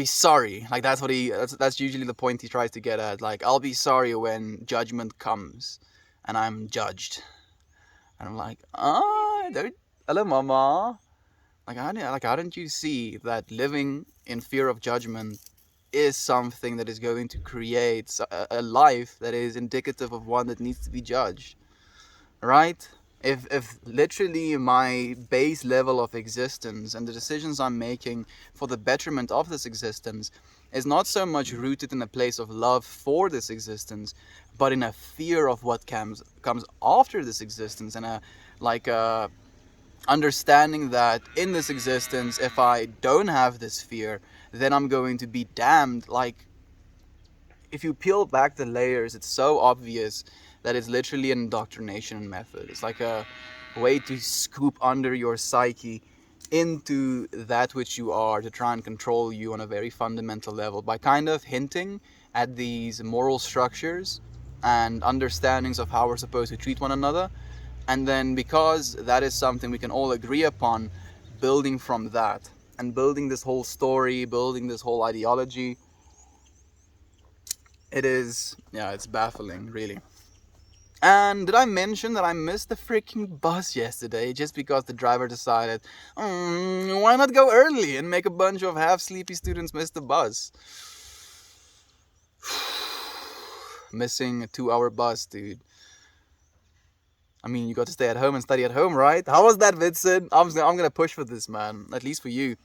[SPEAKER 1] sorry. Like that's usually the point he tries to get at. Like I'll be sorry when judgment comes and I'm judged. And I'm like, don't hello mama. Like how didn't you see that living in fear of judgment is something that is going to create a life that is indicative of one that needs to be judged, right? If literally my base level of existence and the decisions I'm making for the betterment of this existence is not so much rooted in a place of love for this existence, but in a fear of what comes after this existence, and a understanding that in this existence, if I don't have this fear, then I'm going to be damned. Like, if you peel back the layers, it's so obvious that it's literally an indoctrination method. It's like a way to scoop under your psyche into that which you are, to try and control you on a very fundamental level by kind of hinting at these moral structures and understandings of how we're supposed to treat one another. And then, because that is something we can all agree upon, building from that and building this whole story, building this whole ideology, it's baffling, really. And did I mention that I missed the freaking bus yesterday just because the driver decided, why not go early and make a bunch of half-sleepy students miss the bus? Missing a 2-hour bus, dude. I mean, you got to stay at home and study at home, right? How was that, Vincent? I'm gonna push for this, man. At least for you.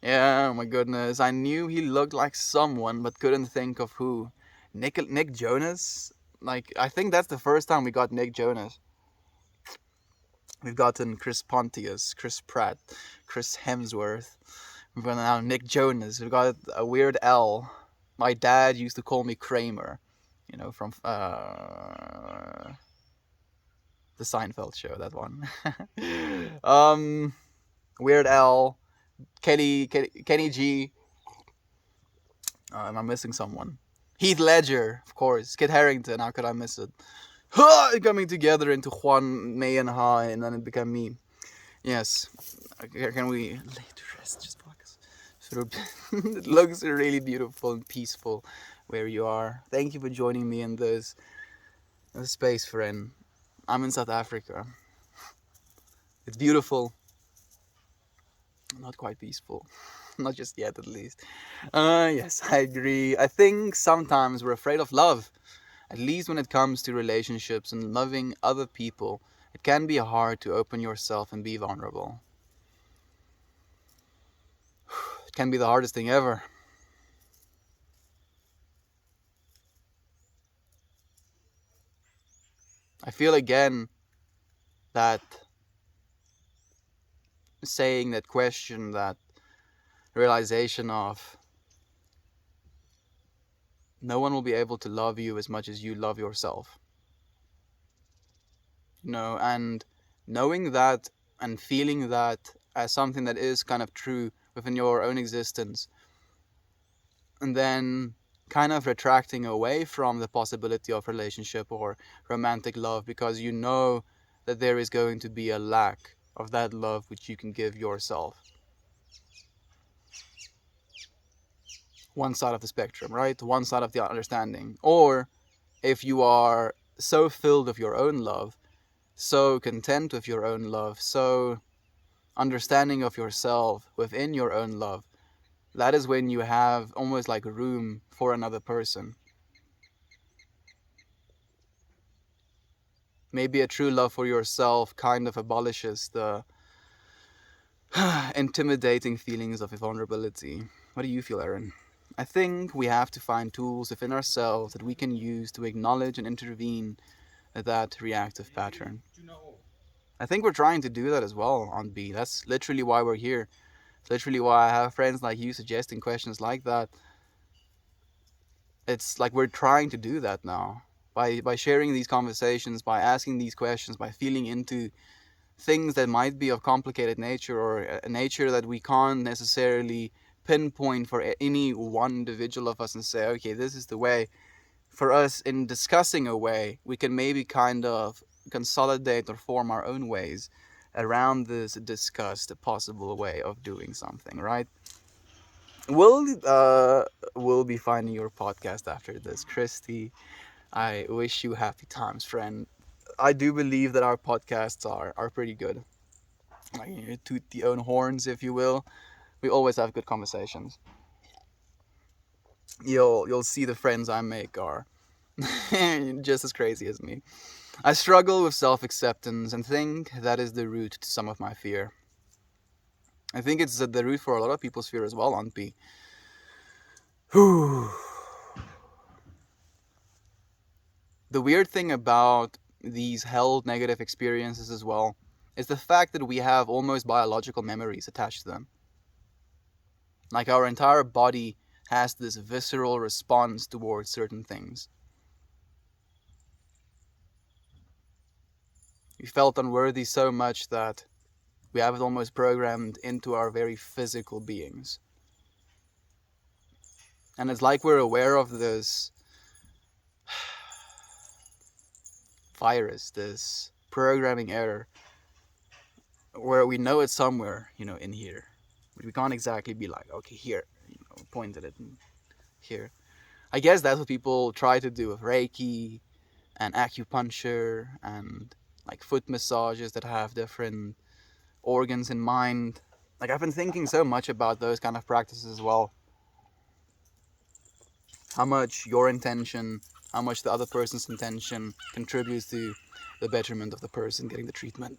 [SPEAKER 1] Yeah, oh my goodness. I knew he looked like someone, but couldn't think of who. Nick Jonas? Like, I think that's the first time we got Nick Jonas. We've gotten Chris Pontius, Chris Pratt, Chris Hemsworth. We've got now Nick Jonas. We've got a Weird Al. My dad used to call me Kramer, from the Seinfeld show, that one. Weird Al, Kenny G. Am I missing someone? Heath Ledger, of course. Kit Harington, how could I miss it? Coming together into Juan May and High, and then it became me. Yes. Can we lay to rest? Just focus. It looks really beautiful and peaceful where you are. Thank you for joining me in this space, friend. I'm in South Africa. It's beautiful. Not quite peaceful. Not just yet, at least. Yes, I agree. I think sometimes we're afraid of love. At least when it comes to relationships and loving other people, it can be hard to open yourself and be vulnerable. It can be the hardest thing ever. I feel again that saying, that question, that realization of no one will be able to love you as much as you love yourself. And knowing that and feeling that as something that is kind of true within your own existence, and then kind of retracting away from the possibility of relationship or romantic love because you know that there is going to be a lack of that love which you can give yourself. One side of the spectrum, right? One side of the understanding. Or if you are so filled with your own love, so content with your own love, so understanding of yourself within your own love, that is when you have almost like room for another person. Maybe a true love for yourself kind of abolishes the intimidating feelings of vulnerability. What do you feel, Aaron? I think we have to find tools within ourselves that we can use to acknowledge and intervene at that reactive pattern. I think we're trying to do that as well on B. That's literally why we're here. It's literally why I have friends like you suggesting questions like that. it's like we're trying to do that now by sharing these conversations, by asking these questions, by feeling into things that might be of complicated nature, or a nature that we can't necessarily pinpoint for any one individual of us and say, okay, this is the way. For us, in discussing a way, we can maybe kind of consolidate or form our own ways around this discussed possible way of doing something, right? We'll be finding your podcast after this, Christy. I wish you happy times, friend. I do believe that our podcasts are pretty good. Like, you know, toot the own horns, if you will. We always have good conversations. You'll see the friends I make are just as crazy as me. I struggle with self-acceptance and think that is the root to some of my fear. I think it's the root for a lot of people's fear as well, Aunt B. The weird thing about these held negative experiences as well is the fact that we have almost biological memories attached to them. Like, our entire body has this visceral response towards certain things. We felt unworthy so much that we have it almost programmed into our very physical beings. And it's like we're aware of this virus, this programming error, where we know it's somewhere, in here. But we can't exactly be like, okay, here, point at it and here. I guess that's what people try to do with Reiki and acupuncture and like foot massages that have different organs in mind. Like, I've been thinking so much about those kind of practices as well. How much your intention, how much the other person's intention contributes to the betterment of the person getting the treatment.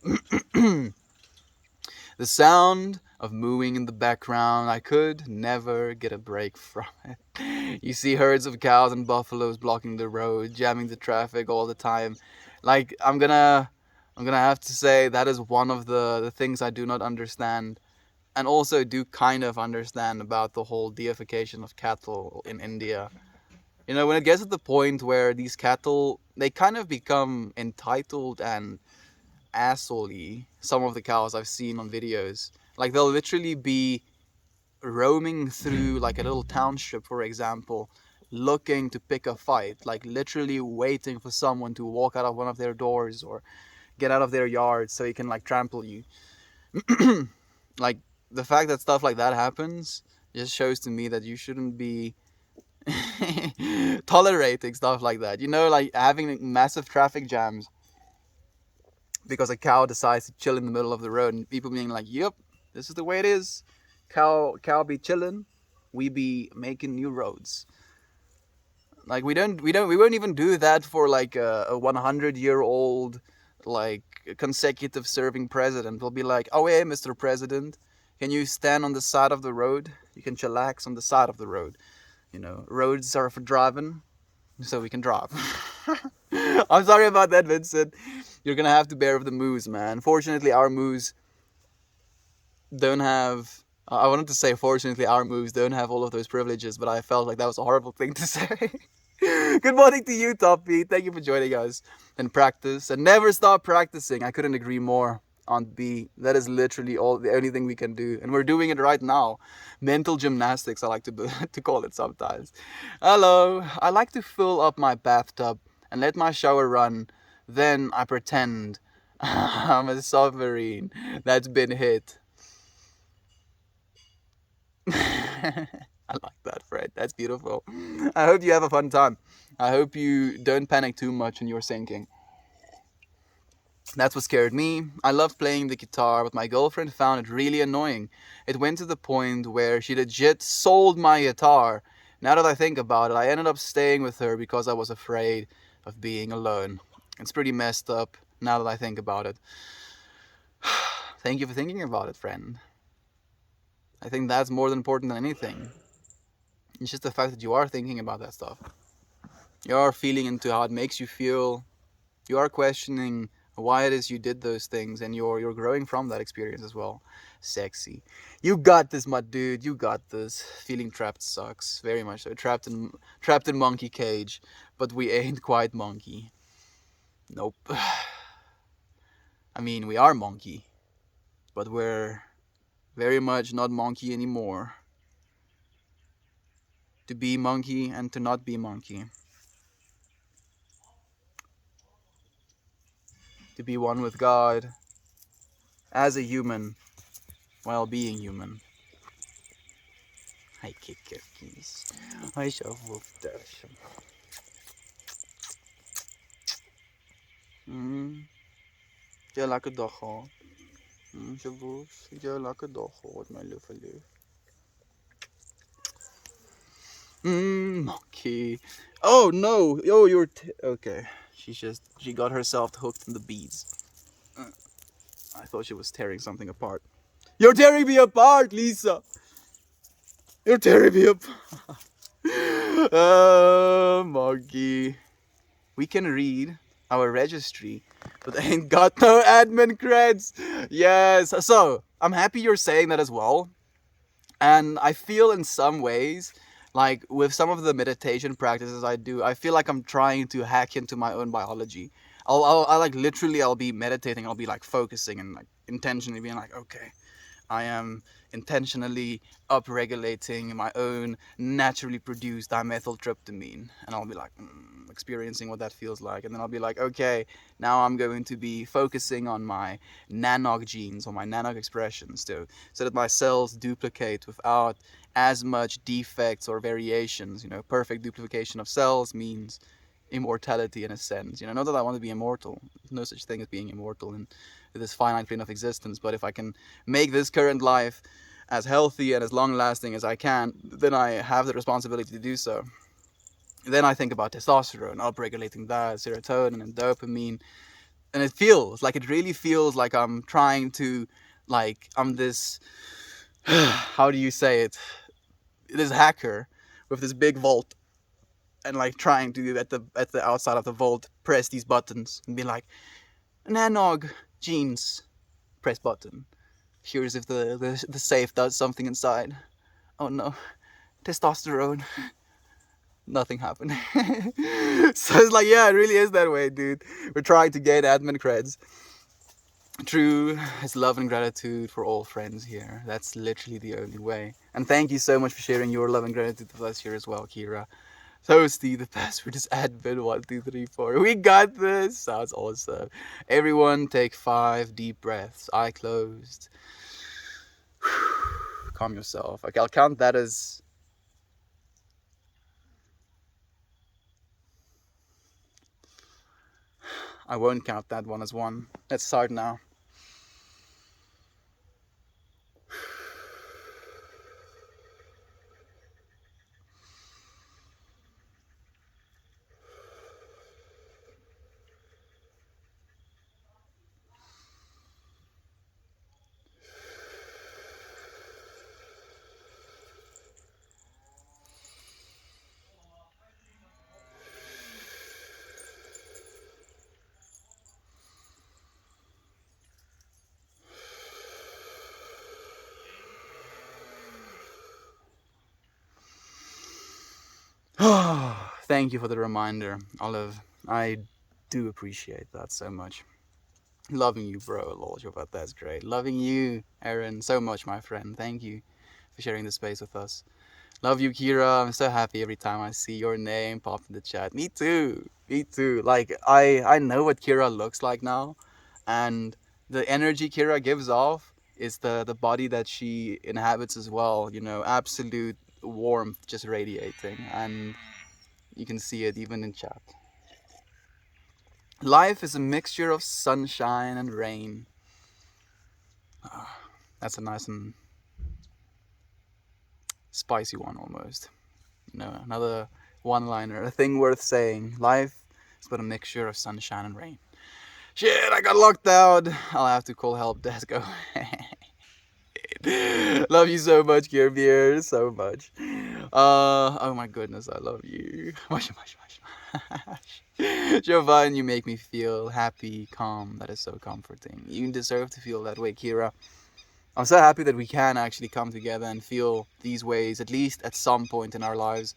[SPEAKER 1] The sound of mooing in the background, I could never get a break from it. You see herds of cows and buffaloes blocking the road, jamming the traffic all the time. Like, I'm gonna have to say that is one of the things I do not understand, and also do kind of understand about the whole deification of cattle in India. When it gets to the point where these cattle, they kind of become entitled and assholey, some of the cows I've seen on videos. Like, they'll literally be roaming through like a little township, for example, looking to pick a fight, like literally waiting for someone to walk out of one of their doors or get out of their yard so he can like trample you. Like, the fact that stuff like that happens just shows to me that you shouldn't be tolerating stuff like that. Like having massive traffic jams because a cow decides to chill in the middle of the road, and people being like, "Yep, this is the way it is. Cow be chilling. We be making new roads." Like, we won't even do that for like a 100-year-old like consecutive serving president. We'll be like, "Oh, hey, Mr. President, can you stand on the side of the road? You can chillax on the side of the road. Roads are for driving, so we can drive." I'm sorry about that, Vincent. You're gonna have to bear with the moose, man. Fortunately, our moose don't have... I wanted to say, fortunately, our moves don't have all of those privileges, but I felt like that was a horrible thing to say. Good morning to you, Toppy. Thank you for joining us. And practice. And never stop practicing. I couldn't agree more, Aunt B. That is literally the only thing we can do. And we're doing it right now. Mental gymnastics, I like to call it sometimes. Hello. I like to fill up my bathtub and let my shower run. Then I pretend I'm a submarine that's been hit. I like that, Fred. That's beautiful. I hope you have a fun time. I hope you don't panic too much when you're sinking. That's what scared me. I loved playing the guitar, but my girlfriend found it really annoying. It went to the point where she legit sold my guitar. Now that I think about it, I ended up staying with her because I was afraid of being alone. It's pretty messed up now that I think about it. Thank you for thinking about it, friend. I think that's more than important than anything. It's just the fact that you are thinking about that stuff. You are feeling into how it makes you feel. You are questioning why it is you did those things, and you're growing from that experience as well. Sexy. You got this, my dude. You got this. Feeling trapped sucks very much so. Trapped in monkey cage, but we ain't quite monkey. Nope. I mean, we are monkey, but we're very much not monkey anymore. To be monkey and to not be monkey. To be one with God as a human while being human. Hy kikkertjies. Hy is overtuigd. Jy 'n lekker dag gehad. Sjoebos, het jy 'n lekker dag gehad, my lieve lief. Monkey. Oh no! Oh, you're okay. She got herself hooked in the beads. I thought she was tearing something apart. You're tearing me apart, Lisa. You're tearing me apart. Monkey. We can read our registry, but I ain't got no admin creds. Yes. So I'm happy you're saying that as well. And I feel in some ways, like with some of the meditation practices I do, I feel like I'm trying to hack into my own biology. I'll like literally, I'll be meditating, I'll be like focusing and like intentionally being like, okay, I am intentionally upregulating my own naturally produced dimethyltryptamine, and I'll be like experiencing what that feels like, and then I'll be like, okay, now I'm going to be focusing on my nanog genes or my nanog expressions so that my cells duplicate without as much defects or variations. You know, perfect duplication of cells means immortality in a sense. You know, not that I want to be immortal. There's no such thing as being immortal in this finite plane of existence, but if I can make this current life as healthy and as long lasting as I can, then I have the responsibility to do so. Then I think about testosterone, upregulating that, serotonin and dopamine, and it really feels like I'm trying to, like, I'm this how do you say it, this hacker with this big vault, and like trying to at the outside of the vault press these buttons and be like, nanog genes, press button. Here's if the safe does something inside. Oh no, testosterone. Nothing happened. So it's like, yeah, it really is that way, dude. We're trying to gain admin creds. True, it's love and gratitude for all friends here. That's literally the only way. And thank you so much for sharing your love and gratitude with us here as well, Kira. Toasty, the password is admin1234. We got this. Sounds awesome. Everyone take 5 deep breaths. Eye closed. Calm yourself. Okay, I'll count that as... I won't count that one as one. Let's start now. Thank you for the reminder, Olive. I do appreciate that so much. Loving you, bro. Lord, but that's great. Loving you, Aaron, so much, my friend. Thank you for sharing this space with us. Love you, Kira. I'm so happy every time I see your name pop in the chat. Me too. Me too. Like, I know what Kira looks like now, and the energy Kira gives off is the body that she inhabits as well. You know, absolute warmth just radiating, and you can see it even in chat. Life is a mixture of sunshine and rain. That's a nice and spicy one almost. You know, another one-liner, a thing worth saying. Life is but a mixture of sunshine and rain. Shit, I got locked out. I'll have to call help desk. Love you so much, Gear so much. Oh my goodness, I love you. Much, much, much. Jovan, you make me feel happy, calm. That is so comforting. You deserve to feel that way, Kira. I'm so happy that we can actually come together and feel these ways, at least at some point in our lives.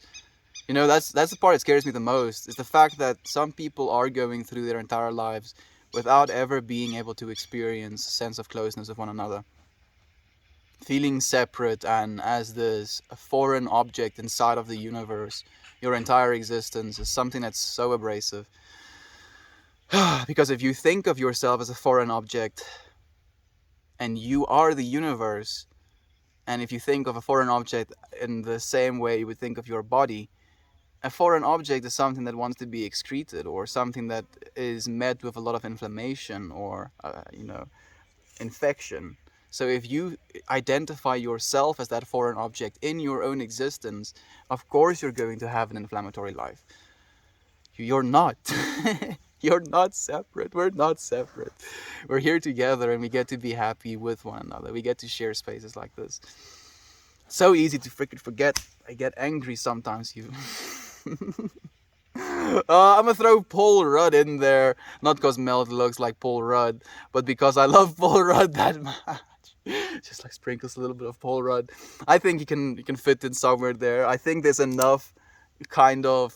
[SPEAKER 1] You know, that's the part that scares me the most, is the fact that some people are going through their entire lives without ever being able to experience a sense of closeness with one another. Feeling separate and as this a foreign object inside of the universe, your entire existence, is something that's so abrasive. Because if you think of yourself as a foreign object and you are the universe, and if you think of a foreign object in the same way you would think of your body, a foreign object is something that wants to be excreted, or something that is met with a lot of inflammation or, infection. So if you identify yourself as that foreign object in your own existence, of course you're going to have an inflammatory life. You're not. You're not separate. We're not separate. We're here together and we get to be happy with one another. We get to share spaces like this. So easy to freaking forget. I get angry sometimes. I'm gonna throw Paul Rudd in there, not because Mel looks like Paul Rudd, but because I love Paul Rudd that much. Just like sprinkles a little bit of Paul Rudd. I think he can fit in somewhere there. I think there's enough kind of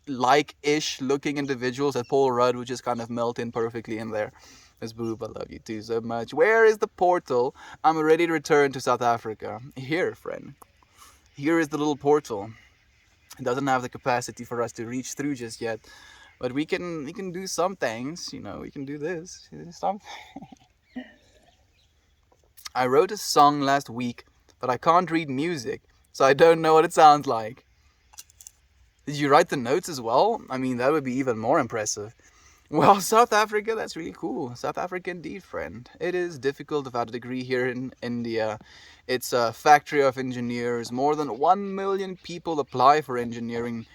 [SPEAKER 1] like-ish looking individuals that Paul Rudd would just kind of melt in perfectly in there. Miss Boob, I love you too so much. Where is the portal? I'm ready to return to South Africa. Here, friend. Here is the little portal. It doesn't have the capacity for us to reach through just yet, but we can do some things. You know, we can do this. Something. I wrote a song last week, but I can't read music, so I don't know what it sounds like. Did you write the notes as well? I mean, that would be even more impressive. Well, South Africa, that's really cool. South Africa indeed, friend. It is difficult without a degree here in India. It's a factory of engineers. More than 1 million people apply for engineering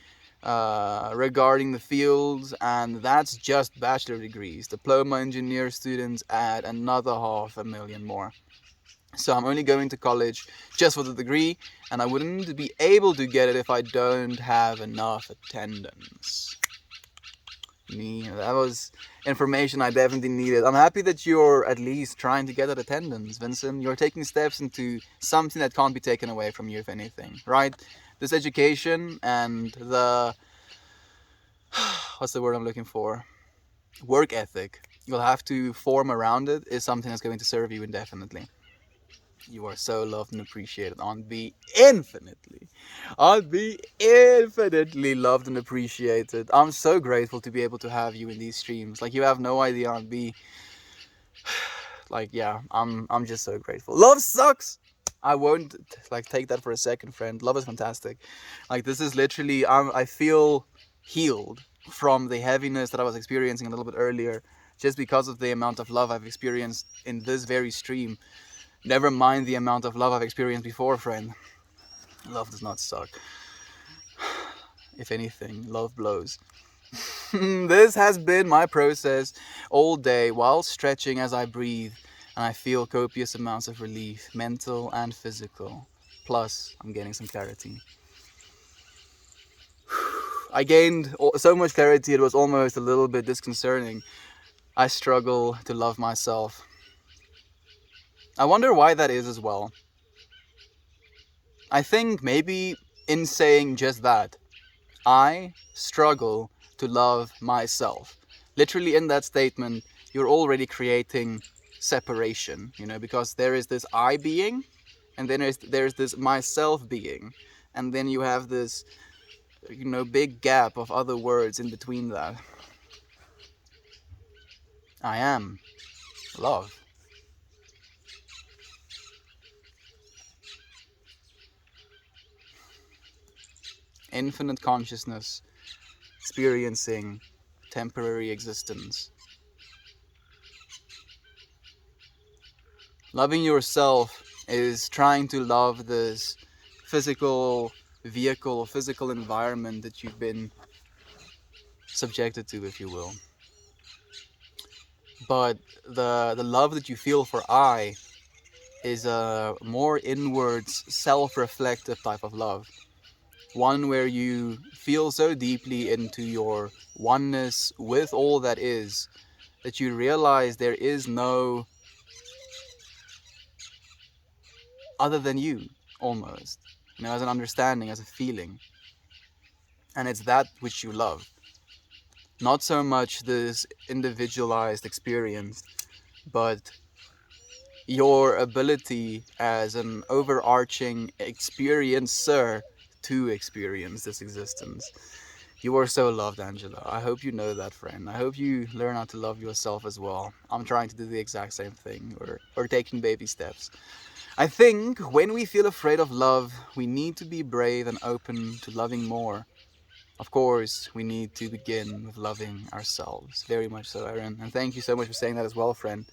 [SPEAKER 1] regarding the fields, and that's just bachelor degrees. Diploma engineer students add another 500,000 more. So I'm only going to college just for the degree, and I wouldn't be able to get it if I don't have enough attendance. That was information I definitely needed. I'm happy that you're at least trying to get that attendance, Vincent. You're taking steps into something that can't be taken away from you, if anything, right? This education and the... what's the word I'm looking for? Work ethic you'll have to form around it is something that's going to serve you indefinitely. You are so loved and appreciated. Aunt B, infinitely loved and appreciated. I'm so grateful to be able to have you in these streams. Like, you have no idea, Aunt B. Like, yeah, I'm just so grateful. Love sucks. I won't take that for a second, friend. Love is fantastic. Like, this is literally, I feel healed from the heaviness that I was experiencing a little bit earlier, just because of the amount of love I've experienced in this very stream. Never mind the amount of love I've experienced before, friend. Love does not suck. If anything, love blows. This has been my process all day while stretching as I breathe, and I feel copious amounts of relief, mental and physical. Plus, I'm gaining some clarity. I gained so much clarity it was almost a little bit disconcerting. I struggle to love myself. I wonder why that is as well. I think maybe in saying just that, I struggle to love myself. Literally in that statement, you're already creating separation, because there is this I being, and then there's this myself being, and then you have this, big gap of other words in between that. I am love. Infinite consciousness, experiencing temporary existence. Loving yourself is trying to love this physical vehicle, physical environment that you've been subjected to, if you will. But the love that you feel for I is a more inwards, self-reflective type of love. one where you feel so deeply into your oneness with all that is, that you realize there is no other than you, almost, as an understanding, as a feeling. And it's that which you love. Not so much this individualized experience, but your ability as an overarching experiencer to experience this existence. You are so loved, Angela. I hope you know that, friend. I hope you learn how to love yourself as well. I'm trying to do the exact same thing, or taking baby steps. I think when we feel afraid of love, we need to be brave and open to loving more. Of course, we need to begin with loving ourselves. Very much so, Aaron. And thank you so much for saying that as well, friend.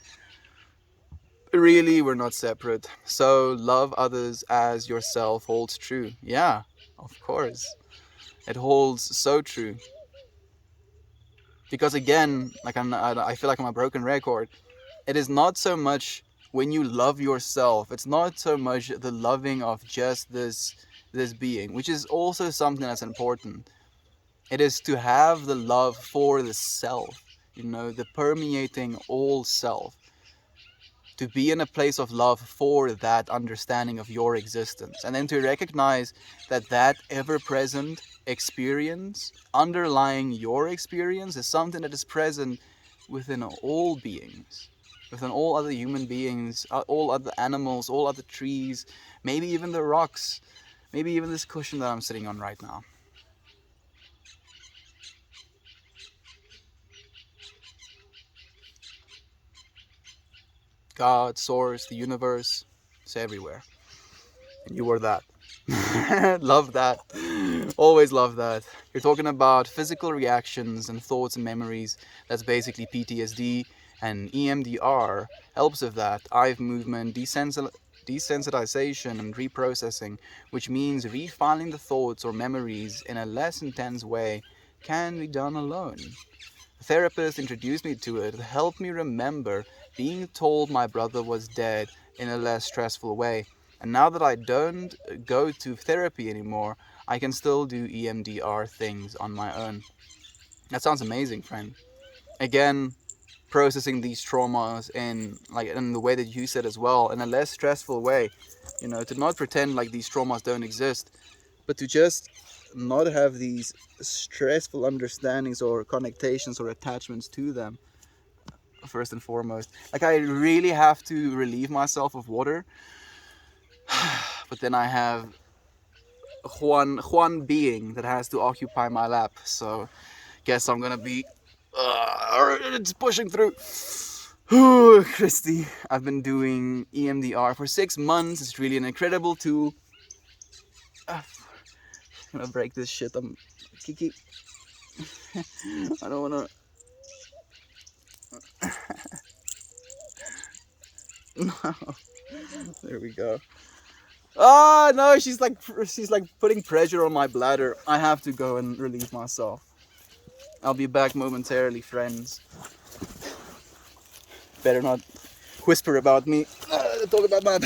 [SPEAKER 1] Really, we're not separate. So, love others as yourself holds true. Yeah, of course. It holds so true. Because again, I feel like I'm a broken record. It is not so much when you love yourself. It's not so much the loving of just this being, which is also something that's important. It is to have the love for the self, the permeating all self. To be in a place of love for that understanding of your existence. And then to recognize that ever-present experience underlying your experience is something that is present within all beings, within all other human beings, all other animals, all other trees, maybe even the rocks, maybe even this cushion that I'm sitting on right now. God, source, the universe, it's everywhere. And you are that. Love that. Always love that. You're talking about physical reactions and thoughts and memories. That's basically PTSD, and EMDR helps with that. Eye movement, desensitization and reprocessing, which means refiling the thoughts or memories in a less intense way, can be done alone. A therapist introduced me to it, helped me remember being told my brother was dead in a less stressful way. And now that I don't go to therapy anymore, I can still do EMDR things on my own. That sounds amazing, friend. Again, processing these traumas in the way that you said as well, in a less stressful way. To not pretend like these traumas don't exist, but to just not have these stressful understandings or connectations or attachments to them, first and foremost. Like, I really have to relieve myself of water, but then I have Juan being that has to occupy my lap, so guess I'm gonna be it's pushing through. Christy, I've been doing EMDR for 6 months. It's really an incredible tool. I'm gonna break this shit. Kiki. I don't wanna. No. There we go. Oh no, she's like putting pressure on my bladder. I have to go and relieve myself. I'll be back momentarily, friends. Better not whisper about me. Talk about my.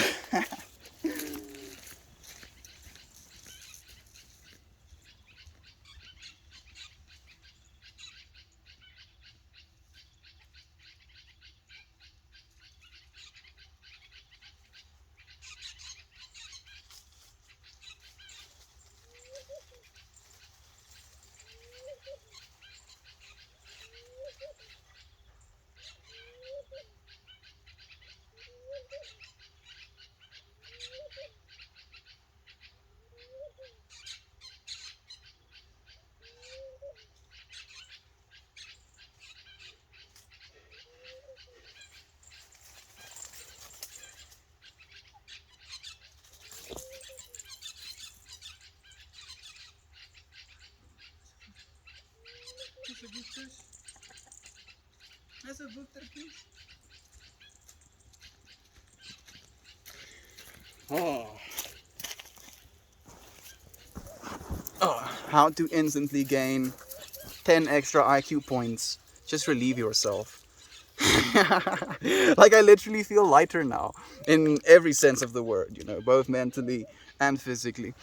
[SPEAKER 1] Oh. How to instantly gain 10 extra IQ points. Just relieve yourself. Like, I literally feel lighter now in every sense of the word, both mentally and physically.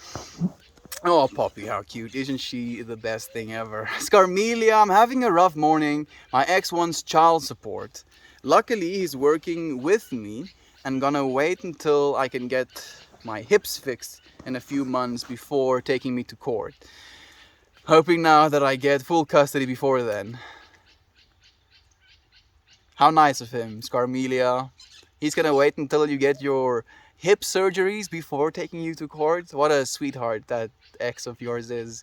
[SPEAKER 1] Oh, Poppy, how cute. Isn't she the best thing ever? Scarmelia, I'm having a rough morning. My ex wants child support. Luckily, he's working with me and gonna wait until I can get my hips fixed in a few months before taking me to court. Hoping now that I get full custody before then. How nice of him, Scarmelia. He's gonna wait until you get your hip surgeries before taking you to court. What a sweetheart that ex of yours is.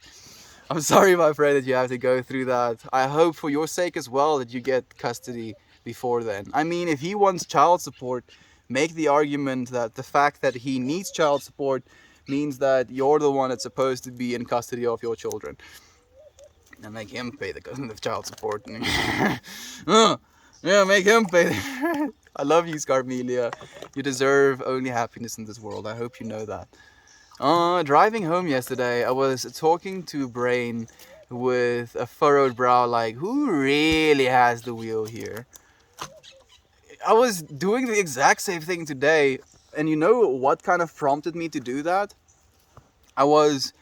[SPEAKER 1] I'm sorry, my friend, that you have to go through that. I hope for your sake as well that you get custody before then. I mean, if he wants child support, make the argument that the fact that he needs child support means that you're the one that's supposed to be in custody of your children. And make him pay the child support. Yeah, make him pay. I love you, Scarmelia. You deserve only happiness in this world. I hope you know that. Driving home yesterday, I was talking to Brain with a furrowed brow, like, who really has the wheel here? I was doing the exact same thing today, and you know what kind of prompted me to do that? I was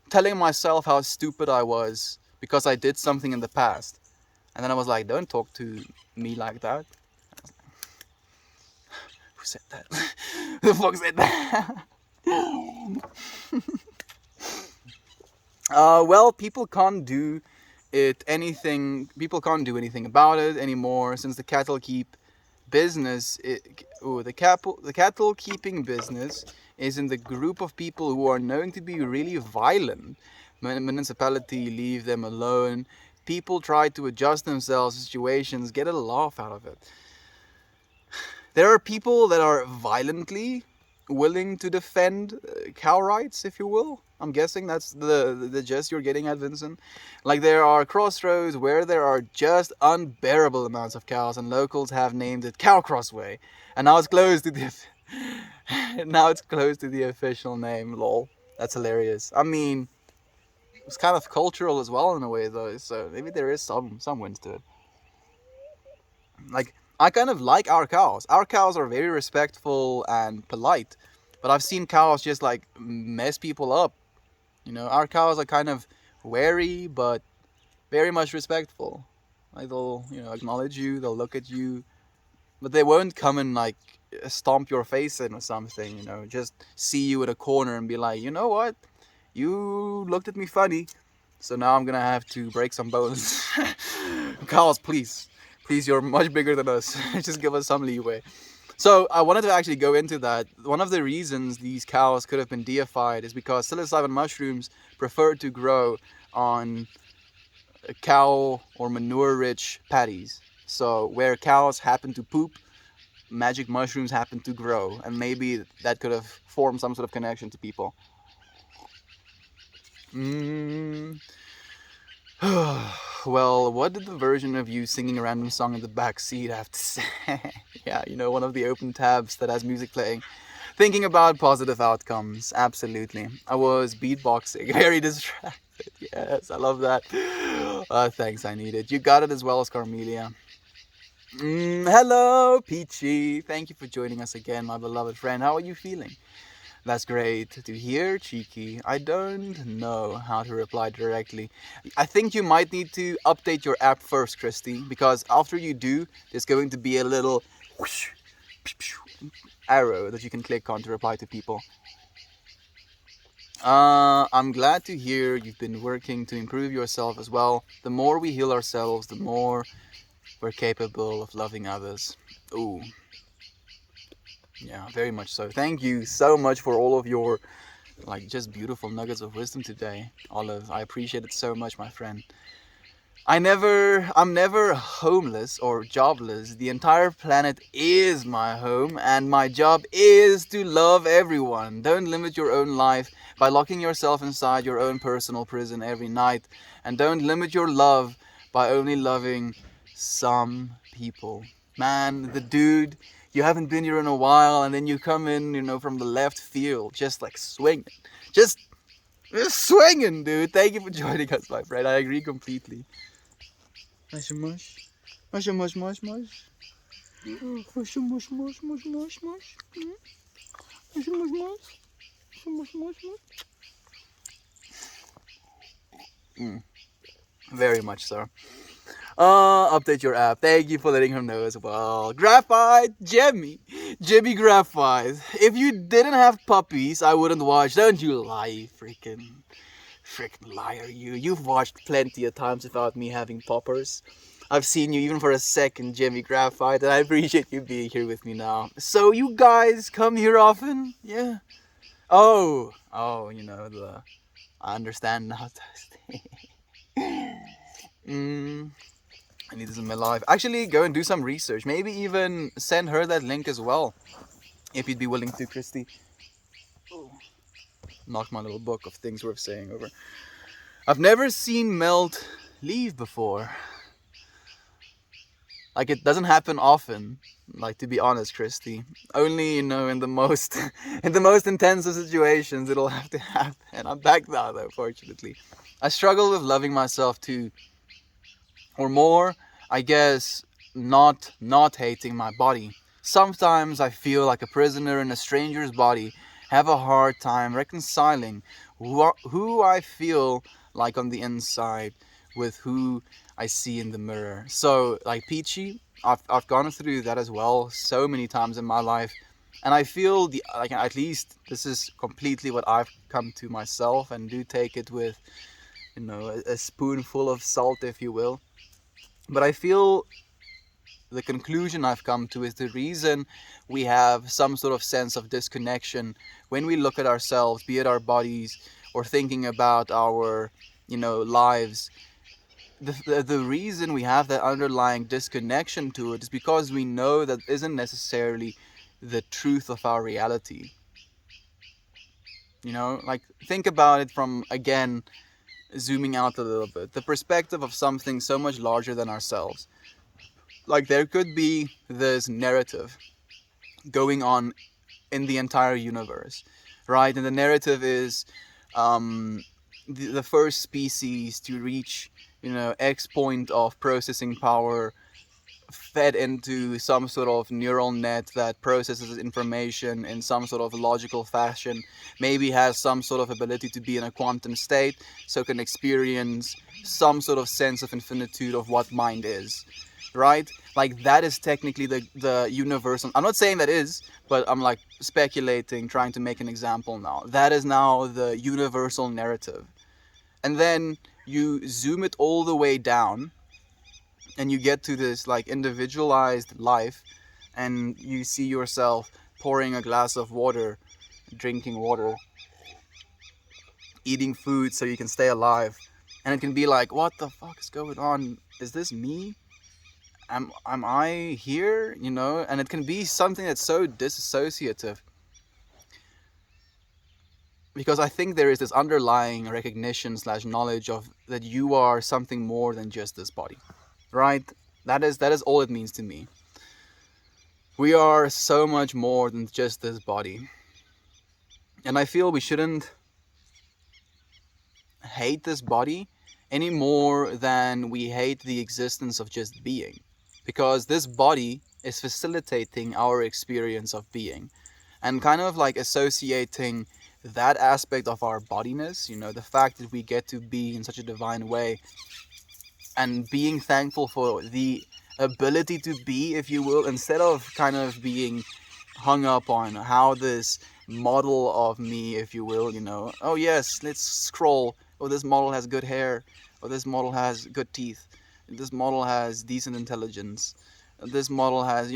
[SPEAKER 1] telling myself how stupid I was because I did something in the past. And then I was like, don't talk to me like that. Who said that? Who the fuck said that? Well, people can't do anything about it anymore since the cattle keeping business is in the group of people who are known to be really violent. Municipality leave them alone. People try to adjust themselves to situations, get a laugh out of it. There are people that are violently willing to defend cow rights, if you will. I'm guessing that's the gist you're getting at, Vincent. Like, there are crossroads where there are just unbearable amounts of cows, and locals have named it Cow Crossway, and now it's closed to the official name. Lol, that's hilarious. I mean, it's kind of cultural as well in a way, though. So maybe there is some wins to it. Like, I kind of like our cows. Our cows are very respectful and polite, but I've seen cows just like mess people up. You know, our cows are kind of wary, but very much respectful. Like, they'll, acknowledge you, they'll look at you, but they won't come and like stomp your face in or something. Just see you at a corner and be like, you know what? You looked at me funny, so now I'm gonna have to break some bones. Cows, please. Please, you're much bigger than us. Just give us some leeway. So I wanted to actually go into that. One of the reasons these cows could have been deified is because psilocybin mushrooms prefer to grow on cow or manure-rich paddies. So where cows happen to poop, magic mushrooms happen to grow. And maybe that could have formed some sort of connection to people. Well, what did the version of you singing a random song in the back seat have to say? Yeah, one of the open tabs that has music playing. Thinking about positive outcomes. Absolutely. I was beatboxing. Very distracted. Yes, I love that. Thanks, I need it. You got it as well as Carmelia. Hello, Peachy. Thank you for joining us again, my beloved friend. How are you feeling? That's great to hear, Cheeky. I don't know how to reply directly. I think you might need to update your app first, Christy, because after you do, there's going to be a little whoosh, arrow that you can click on to reply to people. I'm glad to hear you've been working to improve yourself as well. The more we heal ourselves, the more we're capable of loving others. Ooh. Yeah, very much so. Thank you so much for all of your just beautiful nuggets of wisdom today, Olive. I appreciate it so much, my friend. I'm never homeless or jobless. The entire planet is my home, and my job is to love everyone. Don't limit your own life by locking yourself inside your own personal prison every night, and don't limit your love by only loving some people. Man, the dude, you haven't been here in a while, and then you come in, from the left field, just like swinging. Just swinging, dude. Thank you for joining us, my friend. I agree completely. Mush, mush. Mush, mush, mush, mush. Mush, mush, mush, mush, mush, mush. Mush, mush, mush. Mush, mush, mush. Very much so. Update your app. Thank you for letting her know as well. Graphite, Jimmy Graphite. If you didn't have puppies, I wouldn't watch. Don't you lie, freaking liar, you. You've watched plenty of times without me having poppers. I've seen you even for a second, Jimmy Graphite, and I appreciate you being here with me now. So you guys come here often? Yeah. Oh, I understand now. I need this in my life. Actually, go and do some research. Maybe even send her that link as well, if you'd be willing to, Christy. Knock my little book of things worth saying over. I've never seen Melt leave before. Like, it doesn't happen often. Like, to be honest, Christy, only in the most in the most intensive situations it'll have to happen. I'm back now, though. Fortunately, I struggle with loving myself too, or more, I guess, not hating my body. Sometimes I feel like a prisoner in a stranger's body, have a hard time reconciling who I feel like on the inside with who I see in the mirror. So, like Peachy, I've gone through that as well so many times in my life, and I feel like, at least this is completely what I've come to myself, and do take it with a spoonful of salt, if you will. But I feel the conclusion I've come to is the reason we have some sort of sense of disconnection when we look at ourselves, be it our bodies or thinking about our, lives. The reason we have that underlying disconnection to it is because we know that isn't necessarily the truth of our reality. Like, think about it from, again, zooming out a little bit, the perspective of something so much larger than ourselves. Like, there could be this narrative going on in the entire universe, right? And the narrative is the first species to reach, X point of processing power, fed into some sort of neural net that processes information in some sort of logical fashion, maybe has some sort of ability to be in a quantum state, so can experience some sort of sense of infinitude of what mind is, right? Like, that is technically the universal. I'm not saying that is, but I'm like speculating, trying to make an example now. That is now the universal narrative. And then you zoom it all the way down, and you get to this like individualized life, and you see yourself pouring a glass of water, drinking water, eating food so you can stay alive. And it can be like, what the fuck is going on? Is this me? Am I here? And it can be something that's so disassociative, because I think there is this underlying recognition / knowledge of that you are something more than just this body, right? That is all it means to me. We are so much more than just this body. And I feel we shouldn't hate this body any more than we hate the existence of just being. Because this body is facilitating our experience of being. And kind of like associating that aspect of our bodiness, the fact that we get to be in such a divine way, and being thankful for the ability to be, if you will, instead of kind of being hung up on how this model of me, if you will, oh yes, let's scroll, oh, this model has good hair, or this model has good teeth, this model has decent intelligence, this model has,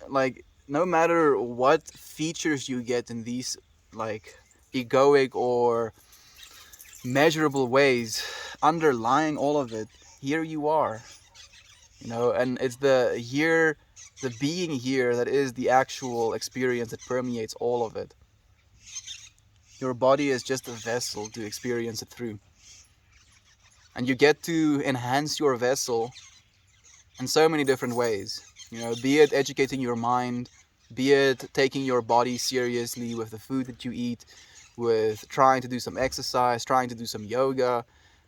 [SPEAKER 1] like, no matter what features you get in these like egoic or measurable ways, underlying all of it, here you are, and it's the being here that is the actual experience that permeates all of it. Your body is just a vessel to experience it through, and you get to enhance your vessel in so many different ways, be it educating your mind, be it taking your body seriously with the food that you eat, with trying to do some exercise, trying to do some yoga,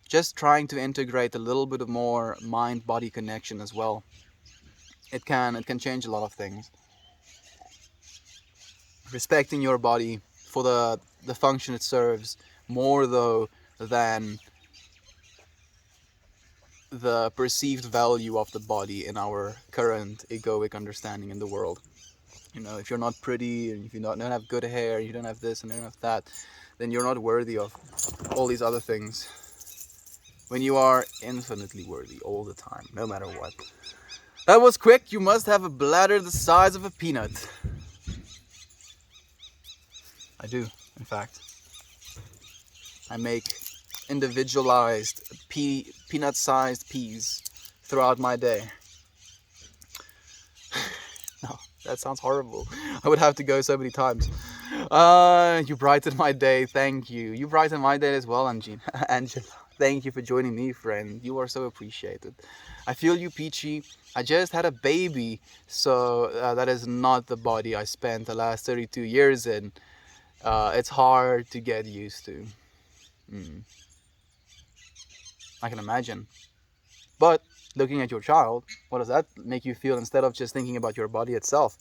[SPEAKER 1] just trying to integrate a little bit of more mind-body connection as well. It can change a lot of things. Respecting your body for the function it serves, more though than the perceived value of the body in our current egoic understanding in the world. You know, if you're not pretty, and if you don't have good hair, you don't have this and you don't have that, then you're not worthy of all these other things. When you are infinitely worthy all the time, no matter what. That was quick. You must have a bladder the size of a peanut. I do, in fact. I make individualized peanut-sized peas throughout my day. No, that sounds horrible. I would have to go so many times. You brightened my day. Thank you. You brightened my day as well, Angela. Thank you for joining me, friend. You are so appreciated. I feel you, Peachy. I just had a baby, so that is not the body I spent the last 32 years in. It's hard to get used to. I can imagine. But looking at your child, what does that make you feel instead of just thinking about your body itself?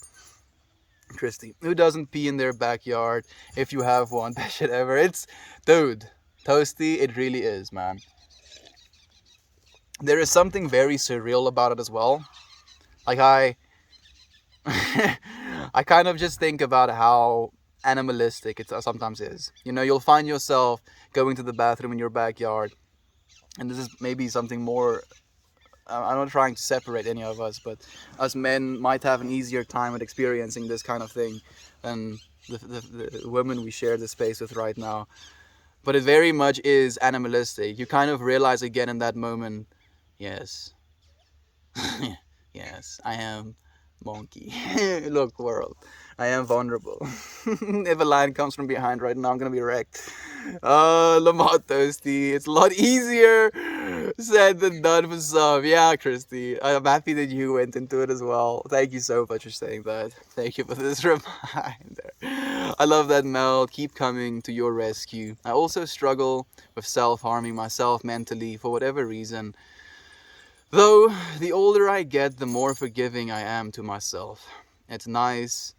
[SPEAKER 1] Christy, who doesn't pee in their backyard? If you have one, best shit ever. It's, dude, Toasty, it really is, man. There is something very surreal about it as well. Like I kind of just think about how animalistic it sometimes is. You know, you'll find yourself going to the bathroom in your backyard, and this is maybe something more. I'm not trying to separate any of us, but us men might have an easier time at experiencing this kind of thing than the women we share the space with right now. But it very much is animalistic. You kind of realize again in that moment, yes, yes, I am monkey. Look, world, I am vulnerable. If a lion comes from behind right now, I'm gonna be wrecked. Lamont Toasty, it's a lot easier said than done for some. Yeah, Christy, I'm happy that you went into it as well. Thank you so much for saying that. Thank you for this reminder. I love that, Mel. Keep coming to your rescue. I also struggle with self-harming myself mentally for whatever reason. Though, the older I get, the more forgiving I am to myself. It's nice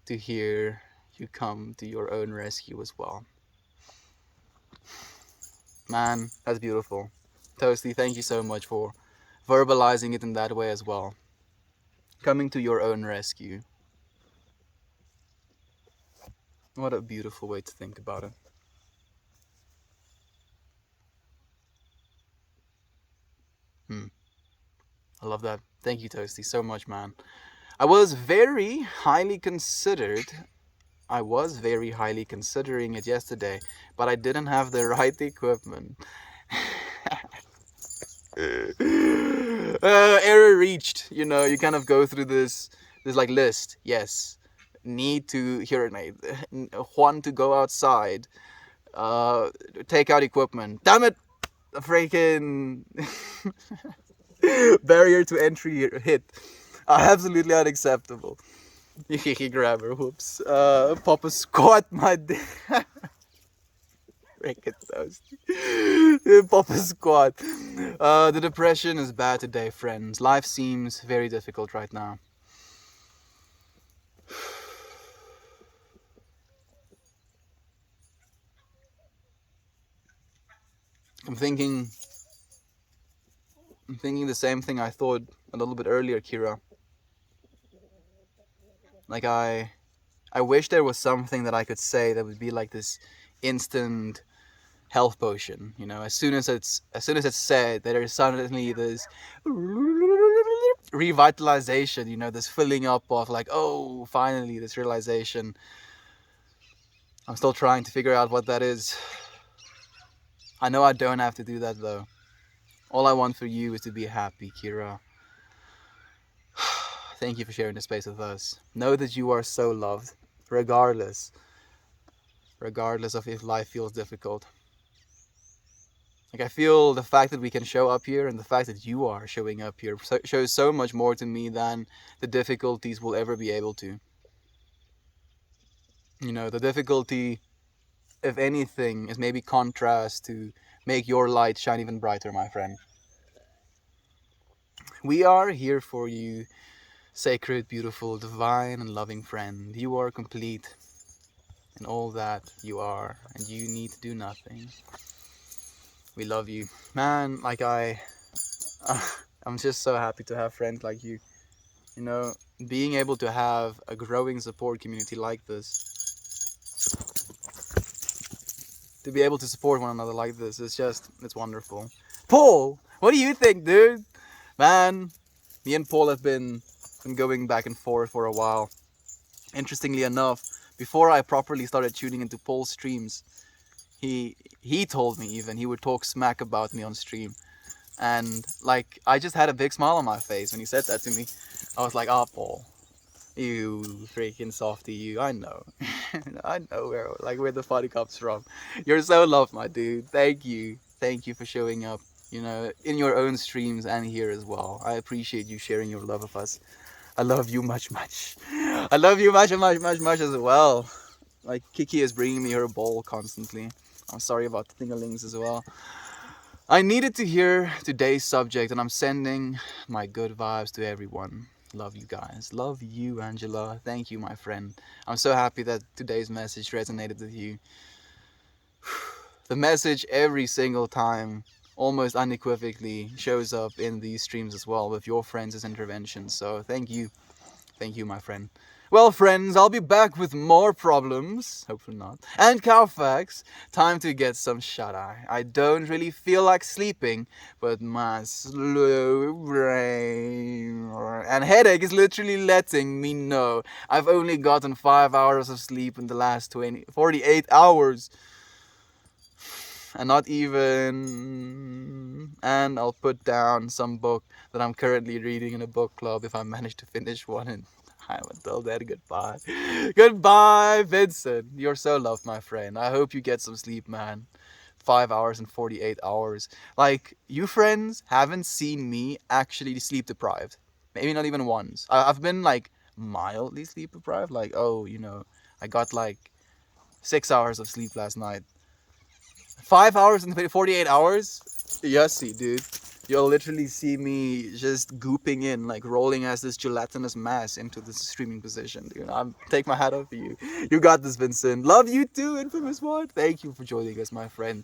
[SPEAKER 1] to hear you come to your own rescue as well. Man, that's beautiful. Toasty, thank you so much for verbalizing it in that way as well. Coming to your own rescue. What a beautiful way to think about it. I love that. Thank you, Toasty, so much, man. I was very highly considering it yesterday, but I didn't have the right equipment. Error reached. You know, you kind of go through this like list. Yes, need to urinate. Want to go outside. Take out equipment. Damn it! A freaking barrier to entry hit. Absolutely unacceptable. Grabber, whoops. Pop a squat, my dick. Freaking Toasty. Pop a squat. The depression is bad today, friends. Life seems very difficult right now. I'm thinking the same thing I thought a little bit earlier, Kira. Like I wish there was something that I could say that would be like this instant health potion. You know, as soon as it's said, there is suddenly this revitalization. You know, this filling up of like, oh, finally, this realization. I'm still trying to figure out what that is. I know I don't have to do that though. All I want for you is to be happy, Kira. Thank you for sharing the space with us. Know that you are so loved, regardless of if life feels difficult. Like, I feel the fact that we can show up here and the fact that you are showing up here shows so much more to me than the difficulties will ever be able to. You know, the difficulty, if anything, is maybe contrast to make your light shine even brighter, my friend. We are here for you, sacred, beautiful, divine, and loving friend. You are complete in all that you are, and you need to do nothing. We love you. Man, like I I'm just so happy to have friends like you. You know, being able to have a growing support community like this, to be able to support one another like this, it's wonderful. Paul, what do you think, dude? Man, me and Paul have been going back and forth for a while. Interestingly enough, before I properly started tuning into Paul's streams, he told me even he would talk smack about me on stream, and like I just had a big smile on my face when he said that to me. I was like, "Ah, Paul, you freaking softy, you! I know, I know where the funny comes from. You're so loved, my dude. Thank you for showing up. You know, in your own streams and here as well. I appreciate you sharing your love with us. I love you much, much. I love you much, much, much, much as well. Like Kiki is bringing me her bowl constantly. I'm sorry about the tinglings as well. I needed to hear today's subject, and I'm sending my good vibes to everyone. Love you guys. Love you, Angela. Thank you, my friend. I'm so happy that today's message resonated with you. The message every single time, almost unequivocally, shows up in these streams as well with your friends' interventions. So thank you. Thank you, my friend. Well, friends, I'll be back with more problems, hopefully not, and cow facts. Time to get some shut-eye. I don't really feel like sleeping, but my slow brain and headache is literally letting me know I've only gotten 5 hours of sleep in the last 48 hours. And not even... And I'll put down some book that I'm currently reading in a book club if I manage to finish one in time. Until then, goodbye. Goodbye, Vincent. You're so loved, my friend. I hope you get some sleep, man. 5 hours and 48 hours. Like, you friends haven't seen me actually sleep deprived. Maybe not even once. I've been, like, mildly sleep deprived. Like, oh, you know, I got, like, 6 hours of sleep last night. 5 hours and 48 hours? Yussie, dude. You'll literally see me just gooping in, like rolling as this gelatinous mass into this streaming position, dude. I'm take my hat off for you. You got this, Vincent. Love you too, Infamous One. Thank you for joining us, my friend.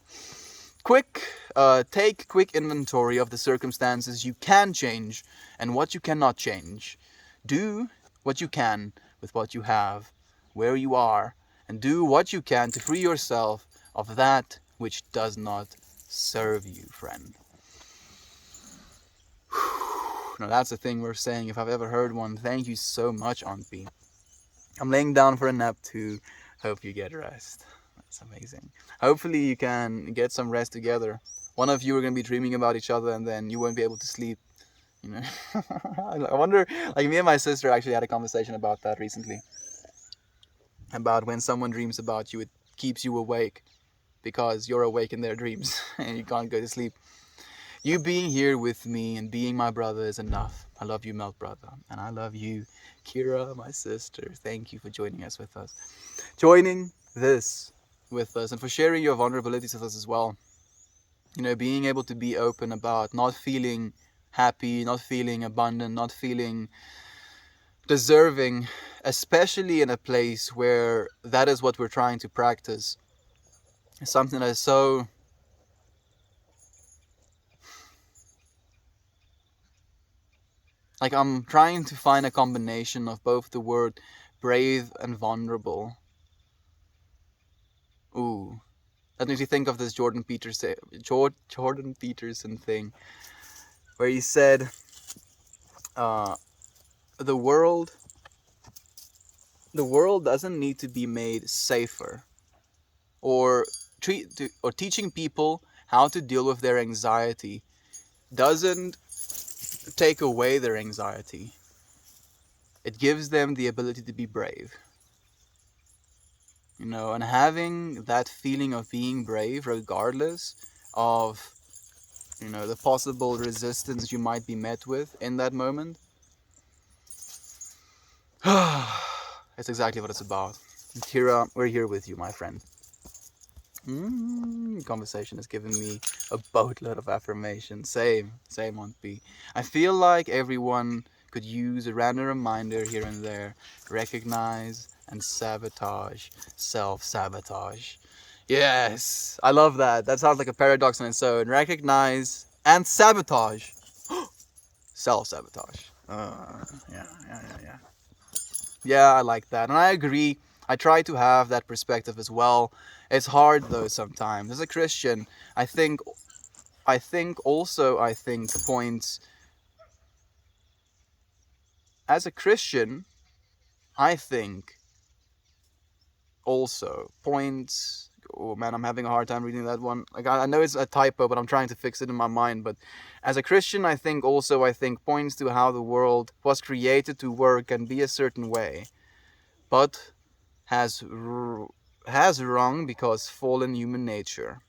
[SPEAKER 1] Take quick inventory of the circumstances you can change and what you cannot change. Do what you can with what you have, where you are, and do what you can to free yourself of that which does not serve you, friend. Now that's the thing we're saying, if I've ever heard one. Thank you so much, Aunt B. I'm laying down for a nap too. Hope you get rest. That's amazing. Hopefully you can get some rest together. One of you are going to be dreaming about each other and then you won't be able to sleep. You know, I wonder, like me and my sister actually had a conversation about that recently. About when someone dreams about you, it keeps you awake because you're awake in their dreams and you can't go to sleep. You being here with me and being my brother is enough. I love you, Melt brother, and I love you, Kira, my sister. Thank you for joining this with us, and for sharing your vulnerabilities with us as well. You know, being able to be open about not feeling happy, not feeling abundant, not feeling deserving, especially in a place where that is what we're trying to practice. It's something that is so... Like, I'm trying to find a combination of both the word brave and vulnerable. Ooh. That makes me think of this Jordan Peterson thing, where he said, the world doesn't need to be made safer, or teaching people how to deal with their anxiety doesn't take away their anxiety. It gives them the ability to be brave. You know, and having that feeling of being brave regardless of, you know, the possible resistance you might be met with in that moment. That's exactly what it's about. Kira, we're here with you, my friend. Conversation has given me a boatload of affirmation. Same on B. I feel like everyone could use a random reminder here and there. Recognize and sabotage self-sabotage. Yes, I love that. That sounds like a paradox on its own. Recognize and sabotage. Self-sabotage. Yeah. Yeah, I like that. And I agree. I try to have that perspective as well. It's hard though sometimes. As a Christian, I think I think points as a Christian, I think also points. Oh man, I'm having a hard time reading that one. Like I know it's a typo, but I'm trying to fix it in my mind. But as a Christian, I think points to how the world was created to work and be a certain way, but has has wrong because fallen human nature.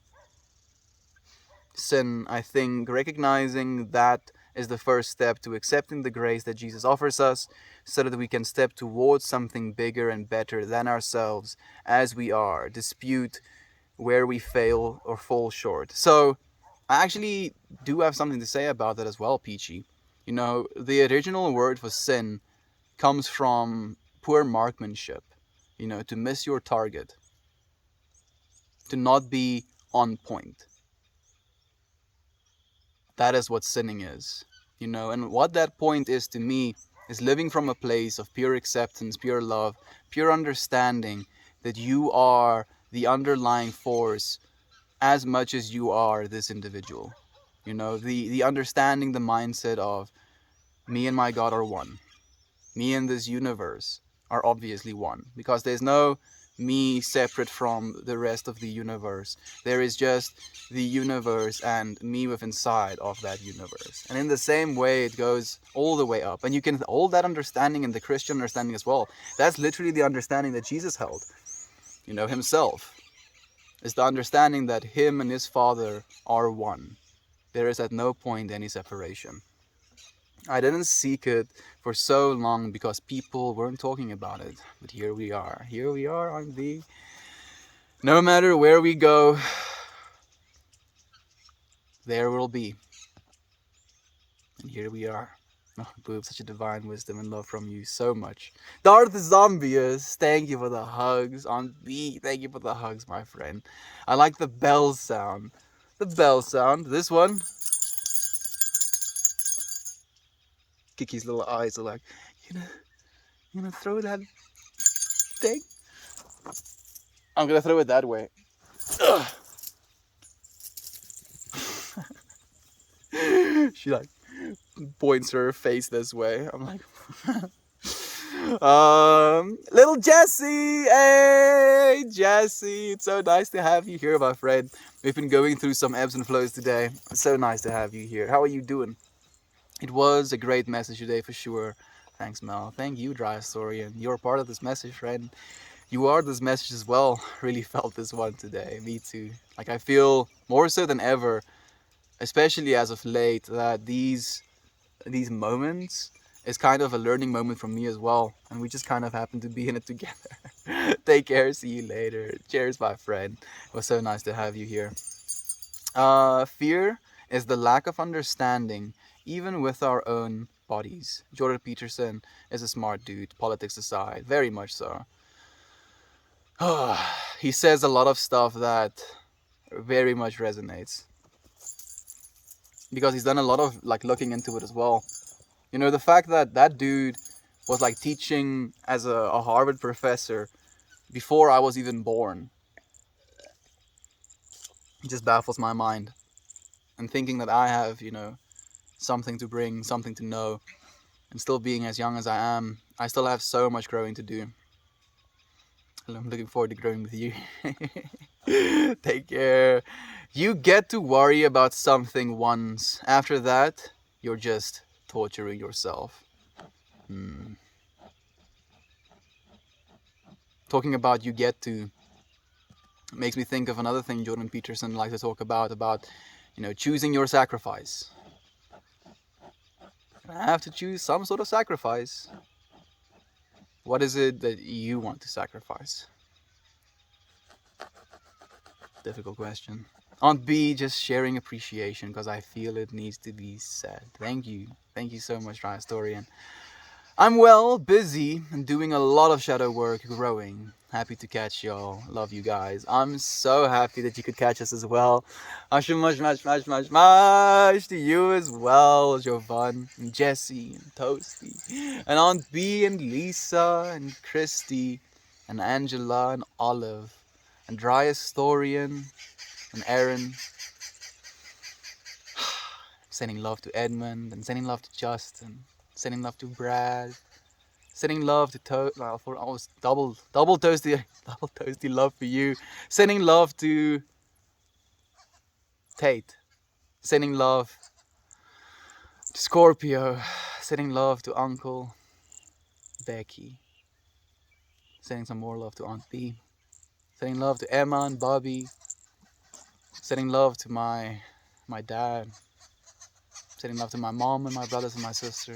[SPEAKER 1] Sin, I think, recognizing that is the first step to accepting the grace that Jesus offers us so that we can step towards something bigger and better than ourselves as we are, dispute where we fail or fall short. So, I actually do have something to say about that as well, Peachy. You know, the original word for sin comes from poor marksmanship, you know, to miss your target, to not be on point. That is what sinning is, you know. And what that point is to me is living from a place of pure acceptance, pure love, pure understanding that you are the underlying force as much as you are this individual. You know, the understanding, the mindset of me and my God are one. Me and this universe are obviously one, because there's no me separate from the rest of the universe. There is just the universe and me within inside of that universe. And in the same way, it goes all the way up. And you can hold that understanding in the Christian understanding as well. That's literally the understanding that Jesus held, you know, himself. Is the understanding that him and his Father are one. There is at no point any separation. I didn't seek it for so long because people weren't talking about it. But here we are. Here we are on the... No matter where we go, there will be. And here we are. Oh, Boob, such a divine wisdom and love from you so much. Darth Zombius, thank you for the hugs. On B, thank you for the hugs, my friend. I like the bell sound. The bell sound. This one. Kiki's little eyes are like, you gonna throw that thing? I'm gonna throw it that way. She like points her face this way. I'm like, little Jesse, hey Jesse, it's so nice to have you here, my friend. We've been going through some ebbs and flows today. It's so nice to have you here. How are you doing? It was a great message today for sure. Thanks, Mel. Thank you, Dry Historian. You're part of this message, friend. You are this message as well. Really felt this one today. Me too. Like I feel more so than ever, especially as of late, that these moments is kind of a learning moment from me as well, and we just kind of happen to be in it together. Take care. See you later. Cheers, my friend. It was so nice to have you here. Fear is the lack of understanding, even with our own bodies. Jordan Peterson is a smart dude, politics aside, very much so. He says a lot of stuff that very much resonates, because he's done a lot of like looking into it as well. You know, the fact that that dude was like teaching as a Harvard professor before I was even born, it just baffles my mind. And thinking that I have, you know, something to bring, something to know, and still being as young as I am, I still have so much growing to do. I'm looking forward to growing with you. Take care. You get to worry about something once. After that, you're just torturing yourself. Talking about you get to makes me think of another thing Jordan Peterson likes to talk about, you know, choosing your sacrifice. I have to choose some sort of sacrifice. What is it that you want to sacrifice? Difficult question. On B, just sharing appreciation because I feel it needs to be said. Thank you. Thank you so much, Dry Historian. I'm well, busy, and doing a lot of shadow work, growing. Happy to catch y'all. Love you guys. I'm so happy that you could catch us as well. Much to you as well, Jovan and Jesse and Toasty and Aunt B and Lisa and Christy and Angela and Olive and Dry Historian and Aaron. Sending love to Edmund and sending love to Justin. Sending love to Brad. Sending love to double toasty love for you. Sending love to Tate. Sending love to Scorpio. Sending love to Uncle Becky. Sending some more love to Aunt B. Sending love to Emma and Bobby. Sending love to my dad. Sending love to my mom and my brothers and my sister.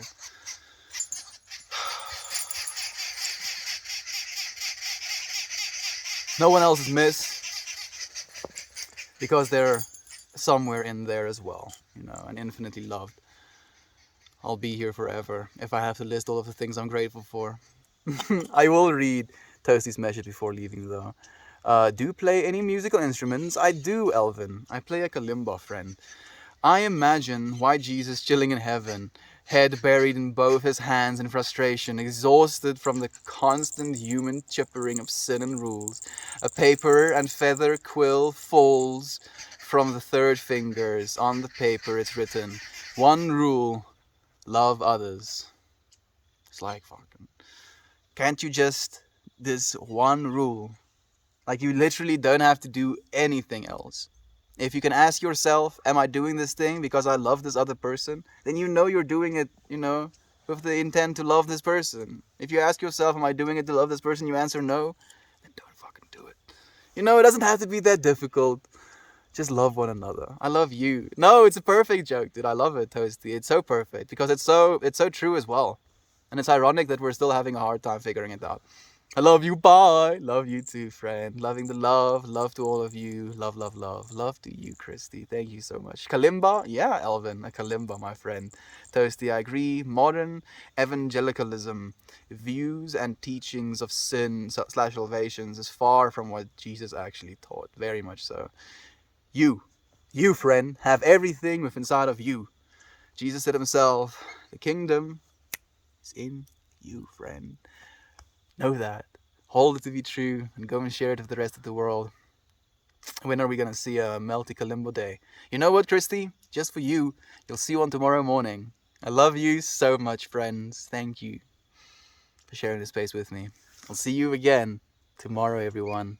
[SPEAKER 1] No one else is missed because they're somewhere in there as well, you know, and infinitely loved. I'll be here forever if I have to list all of the things I'm grateful for. I will read Toasty's message before leaving though. Do you play any musical instruments? I do, Elvin. I play a kalimba, friend. I imagine white Jesus chilling in heaven, head buried in both his hands in frustration, exhausted from the constant human chippering of sin and rules. A paper and feather quill falls from the third fingers. On the paper it's written, one rule, love others. It's like, fucking, can't you just, this one rule, like you literally don't have to do anything else. If you can ask yourself, am I doing this thing because I love this other person? Then you know you're doing it, you know, with the intent to love this person. If you ask yourself, am I doing it to love this person? You answer no, then don't fucking do it. You know, it doesn't have to be that difficult. Just love one another. I love you. No, it's a perfect joke, dude. I love it, Toasty. It's so perfect because it's so true as well. And it's ironic that we're still having a hard time figuring it out. I love you, bye. Love you too, friend. Loving the love. Love to all of you. Love, love, love. Love to you, Christy. Thank you so much. Kalimba? Yeah, Elvin. A kalimba, my friend. Toasty, I agree. Modern evangelicalism, views and teachings of sin / salvations is far from what Jesus actually taught. Very much so. You, friend, have everything within inside of you. Jesus said himself, the kingdom is in you, friend. Know that. Hold it to be true and go and share it with the rest of the world. When are we going to see a Melty Kalimbo day? You know what, Christy? Just for you. You'll see one tomorrow morning. I love you so much, friends. Thank you for sharing this space with me. I'll see you again tomorrow, everyone.